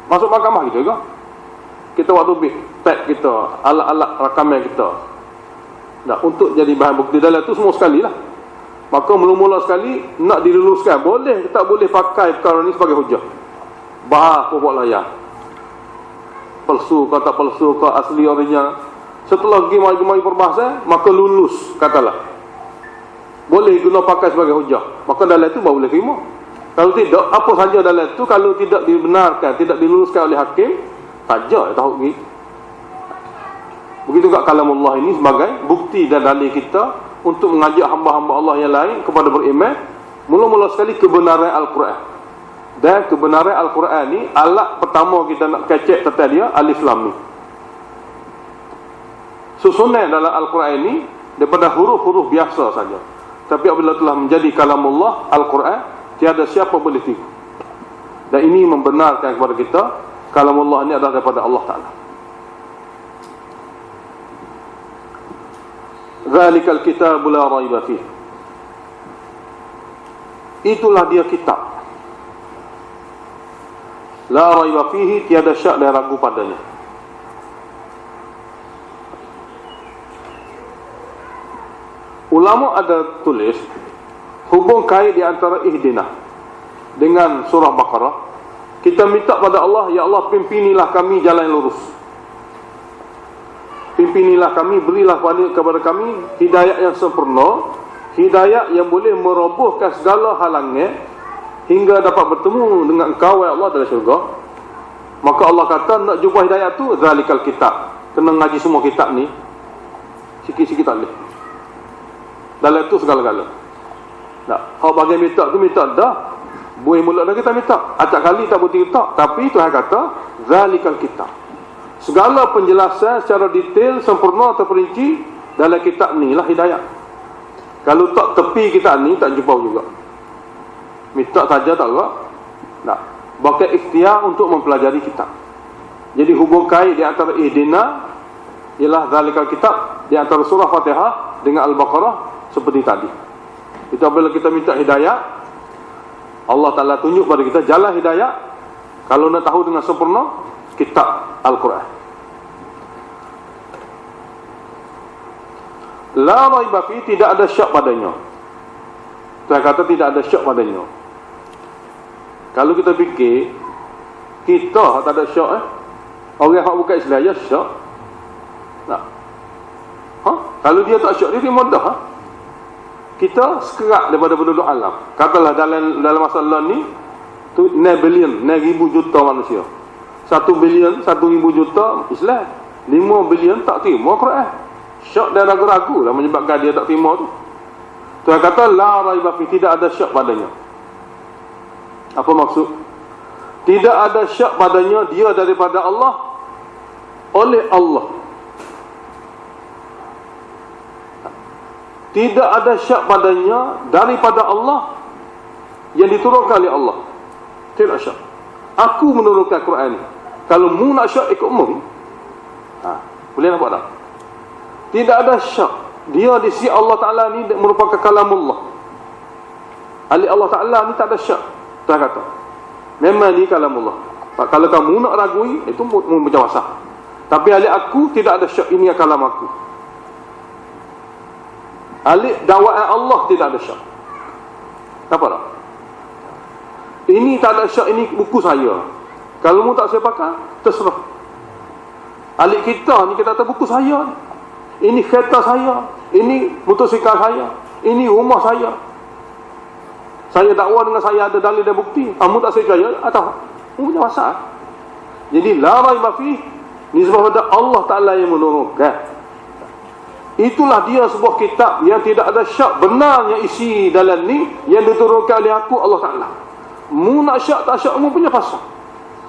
Masuk mahkamah gitu juga. Kita waktu tag kita, alat-alat rakaman kita, untuk jadi bahan bukti dalam tu semua sekali lah. Maka mula-mula sekali nak diluluskan, boleh tak boleh pakai perkara ni sebagai hujah. Bahas pokok layar, palsu ke tak palsu ke asli original. Setelah gemai-gemai perbahasan, maka lulus katalah boleh guna pakai sebagai hujah. Maka dalam itu baru boleh terima. Kalau tidak, apa saja dalam itu kalau tidak dibenarkan, tidak diluluskan oleh hakim, saja tahu ni. Begitu juga kalamullah ini sebagai bukti dan dalil kita untuk mengajak hamba-hamba Allah yang lain kepada beriman. Mula-mula sekali kebenaran Al-Quran. Dan kebenaran Al-Quran ni, alat pertama kita nak kecek tentang dia alif lam mim. Susunan dalam Al-Quran ini daripada huruf-huruf biasa saja. Tapi apabila telah menjadi kalamullah Al-Quran, tiada siapa boleh tiru. Dan ini membenarkan kepada kita kalamullah ini adalah daripada Allah Ta'ala. Zalikal kitab la raiba fih. Itulah dia kitab. La raiba fihi, tiada syak dan ragu padanya. Ulama ada tulis hubung kait di antara ihdina dengan surah Baqarah. Kita minta pada Allah, ya Allah pimpinilah kami jalan yang lurus. Pimpinilah kami, berilah kepada kami hidayah yang sempurna, hidayah yang boleh merobohkan segala halangnya hingga dapat bertemu dengan Engkau ya Allah dalam syurga. Maka Allah kata nak jumpa hidayah tu zalikal kitab. Kena ngaji semua kitab ni. Sikit-sikit tak boleh. Dalam itu segala-gala. Tak. Kalau bagian minta tu minta dah. Boleh mulut dah kita minta. Acak kali tak boleh minta. Tapi Tuhan kata zalikal kitab. Segala penjelasan secara detail, sempurna atau perinci dalam kitab ni lah hidayah. Kalau tak tepi kitab ni tak jumpa juga. Minta saja tak juga. Tak. Bahkan ikhtiar untuk mempelajari kitab. Jadi hubung kait di antara ihdina ialah zalikal kitab, di antara surah Fatihah dengan Al-Baqarah seperti tadi. Itu apabila kita minta hidayah, Allah Ta'ala tunjuk pada kita jalan hidayah. Kalau nak tahu dengan sempurna, kitab Al-Quran. La raiba fi, tidak ada syak padanya. Saya kata tidak ada syak padanya. Kalau kita fikir kita tak ada syak, orang yang bukan Islam ya syak. Tak. Kalau dia tak syak, dia mudah. Kita sekerak daripada penduduk alam. Katalah dalam masalah ni tu 9 bilion, 9,000 juta manusia. 1 bilion, 1,000 juta Islam. 5 bilion tak terima Quran. Syak dan ragu-ragu lah menyebabkan dia tak terima tu. Tuhan kata la raiba fi, tidak ada syak padanya. Apa maksud? Tidak ada syak padanya, dia daripada Allah, oleh Allah. Tidak ada syak padanya daripada Allah yang diturunkan oleh Allah. Tidak syak. Aku menurunkan Quran ni. Kalau mu nak syak ikut mu. Boleh nampak tak? Tidak ada syak. Dia di sisi Allah Ta'ala ni merupakan kalamullah. Ali Allah Ta'ala ni tak ada syak. Tuhan kata memang ni kalamullah. Kalau kamu nak ragui, itu berjawasah. Tapi ali aku tidak ada syak, ini kalam aku. Ali dakwaan Allah tidak ada syak. Apa tak? Ini tak ada syak, ini buku saya. Kalau mu tak saya pakai, terserah. Alik kita ni kita kata buku saya. Ini kereta saya, ini motosikal saya, ini rumah saya. Saya dakwa dengan saya ada dalil dan bukti. Kamu tak percaya atau mu punya masalah. Jadi la raiba fi, ni sebab ada Allah Taala yang menurunkan. Itulah dia sebuah kitab yang tidak ada syak, benarnya isi dalam ni yang diturunkan oleh aku Allah Taala. Mu nak syak tak syak mu punya pasal.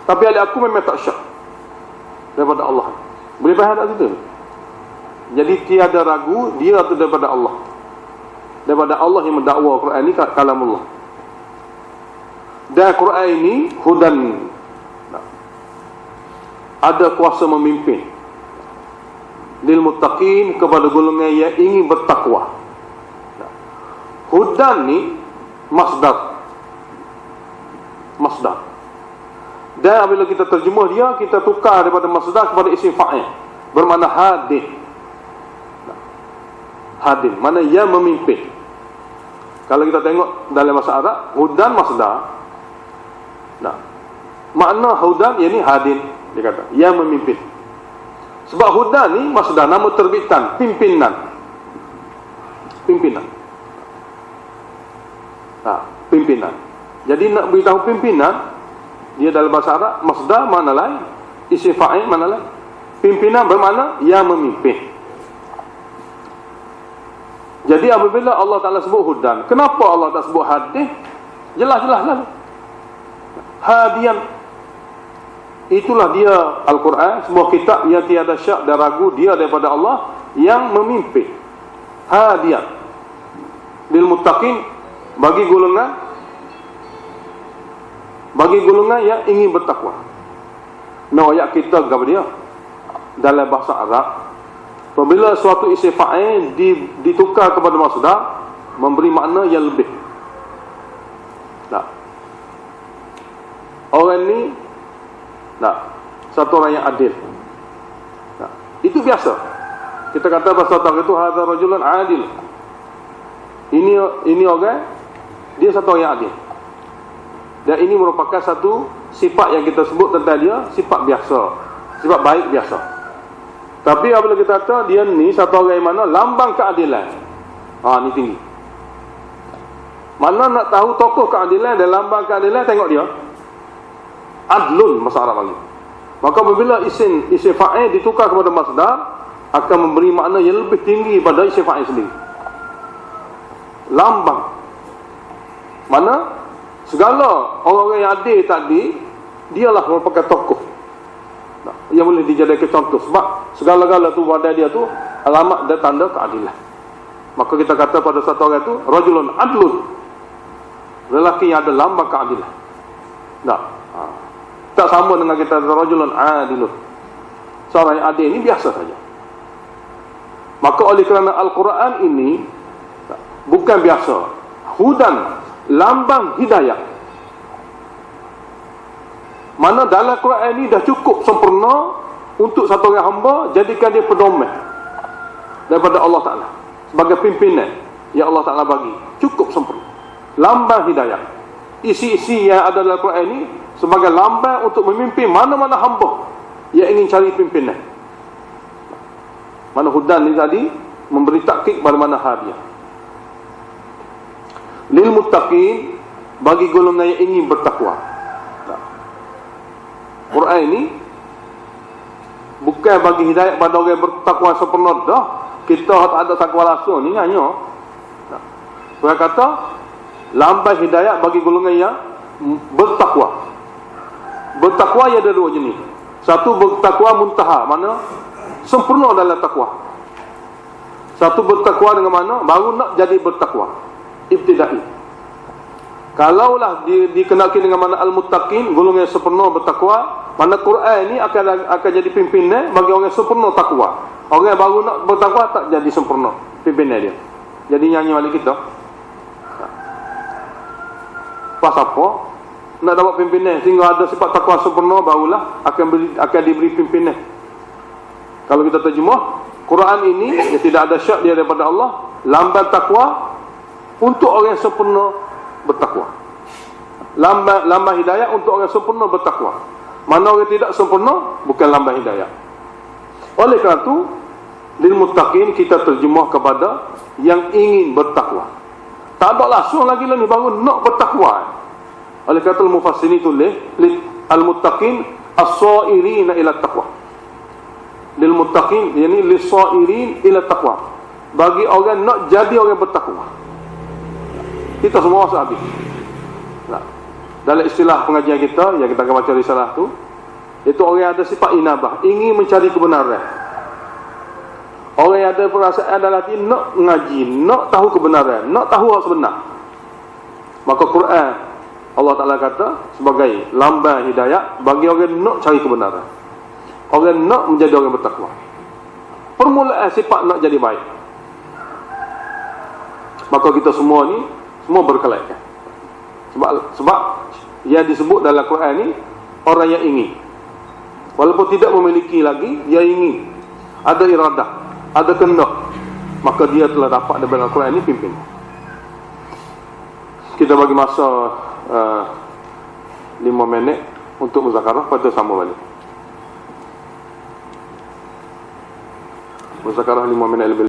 Tapi oleh aku memang tak syak daripada Allah. Boleh faham tak kita? Jadi tiada ragu dia itu daripada Allah. Daripada Allah yang mendakwa Quran ini kalamullah. Dan Quran ini hudan, ada kuasa memimpin lil muttaqin, kepada golongan yang ingin bertakwa. Hudan ni masdar. Dan apabila kita terjemah dia, kita tukar daripada masdar kepada isim fa'il, bermakna hadin. Hadin, mana yang memimpin. Kalau kita tengok dalam bahasa Arab, hudan masdar. Makna hudan yakni hadin, dia kata yang memimpin. Sebab hudan ni masdar, nama terbitan, pimpinan. Pimpinan. Jadi nak beritahu pimpinan, dia dalam bahasa Arab masdar makna lain, isim fa'il makna lain. Pimpinan bermakna yang memimpin. Jadi apabila Allah Ta'ala sebut hudan, kenapa Allah tak sebut hadis? Jelas-jelas lah. Hadian. Itulah dia Al-Quran, sebuah kitab yang tiada syak dan ragu, dia daripada Allah yang memimpin. Hadian lil muttaqin, bagi golongan yang ingin bertakwa. Ayat kita kepada dia dalam bahasa Arab, apabila suatu isim fa'il ditukar kepada masdar, memberi makna yang lebih. Orang ni Nah, satu orang yang adil. Nah, itu biasa. Kita kata bahasa Arab itu hadza rajulun adil. Ini orang, dia satu orang yang adil. Dan ini merupakan satu sifat yang kita sebut tentang dia, sifat biasa, sifat baik biasa. Tapi apabila kita kata dia ni satu orang yang mana lambang keadilan, ni tinggi. Mana nak tahu tokoh keadilan dan lambang keadilan, tengok dia adlun, bahasa Arab lagi. Maka apabila isim fa'il ditukar kepada masdar, akan memberi makna yang lebih tinggi pada isim fa'il sendiri. Lambang, mana segala orang-orang yang adil tadi, dialah merupakan tokoh yang boleh dijadikan contoh. Sebab segala-gala tu pada dia tu alamat dan tanda keadilan. Maka kita kata pada satu orang tu rajulun adlun, lelaki yang ada lambang keadilan. Tak sama dengan kita rajulun adilun, seorang yang adil ini biasa saja. Maka oleh kerana Al-Quran ini bukan biasa, hudan, lambang hidayah. Mana dalam Quran ini dah cukup sempurna untuk satu orang hamba, jadikan dia pedoman daripada Allah Ta'ala sebagai pimpinan yang Allah Ta'ala bagi. Cukup sempurna, lambang hidayah. Isi-isi yang ada dalam Quran ini sebagai lambang untuk memimpin mana-mana hamba yang ingin cari pimpinan. Mana hudan ni tadi memberi takkid pada mana hadiah. Lil muttaqin, bagi golongan yang ingin bertakwa. Quran ini bukan bagi hidayah pada orang yang bertakwa sempurna dah. Kita tak ada takwa langsung ni hanya Quran kata lambang hidayah bagi golongan yang bertakwa. Bertakwa ia ada dua jenis. Satu bertakwa muntaha, mana sempurna dalam takwa. Satu bertakwa dengan mana baru nak jadi bertakwa, ibtidai. Kalaulah dikenalkan dengan mana al-muttaqin, golongan yang sempurna bertakwa, mana Quran ini akan jadi pimpinan bagi orang yang sempurna takwa. Orang yang baru nak bertakwa tak jadi sempurna pimpinan dia. Jadi nyanyi balik kita. Pas apa nak dapat pimpinan sehingga ada sifat takwa sempurna, barulah akan diberi pimpinan. Kalau kita terjemah Quran ini, dia tidak ada syak dia daripada Allah, lambang takwa untuk orang yang sempurna bertakwa. Lambang hidayah untuk orang sempurna bertakwa. Mana orang tidak sempurna, bukan lambang hidayah. Oleh kerana itu, lil muttaqin kita terjemah kepada yang ingin bertakwa. Tak ada langsung lagi lah ni baru nak bertakwa. Oleh kata al-mufassirin tulis al-muttaqin as-sa'irin ila taqwa. Lil muttaqin yakni lis-sa'irin ila taqwa, bagi orang nak jadi orang bertakwa. Kita semua masuk habis. Dalam istilah pengajian kita yang kita akan baca risalah tu, itu orang yang ada sifat inabah, ingin mencari kebenaran. Orang yang ada perasaan dalam hati nak ngaji, nak tahu kebenaran, nak tahu hak sebenar. Maka Quran Allah Ta'ala kata sebagai lambang hidayah bagi orang yang nak cari kebenaran, orang yang nak menjadi orang bertakwa. Permulaan sifat nak jadi baik. Maka kita semua ni semua berkelaikan. Sebab yang disebut dalam Quran ni orang yang ingin, walaupun tidak memiliki lagi, dia ingin, ada iradah, ada kehendak, maka dia telah dapat dalam Quran ni pimpin. Kita bagi masa 5 minit untuk muzakarah, pada sama balik. Muzakarah 5 minit lebih.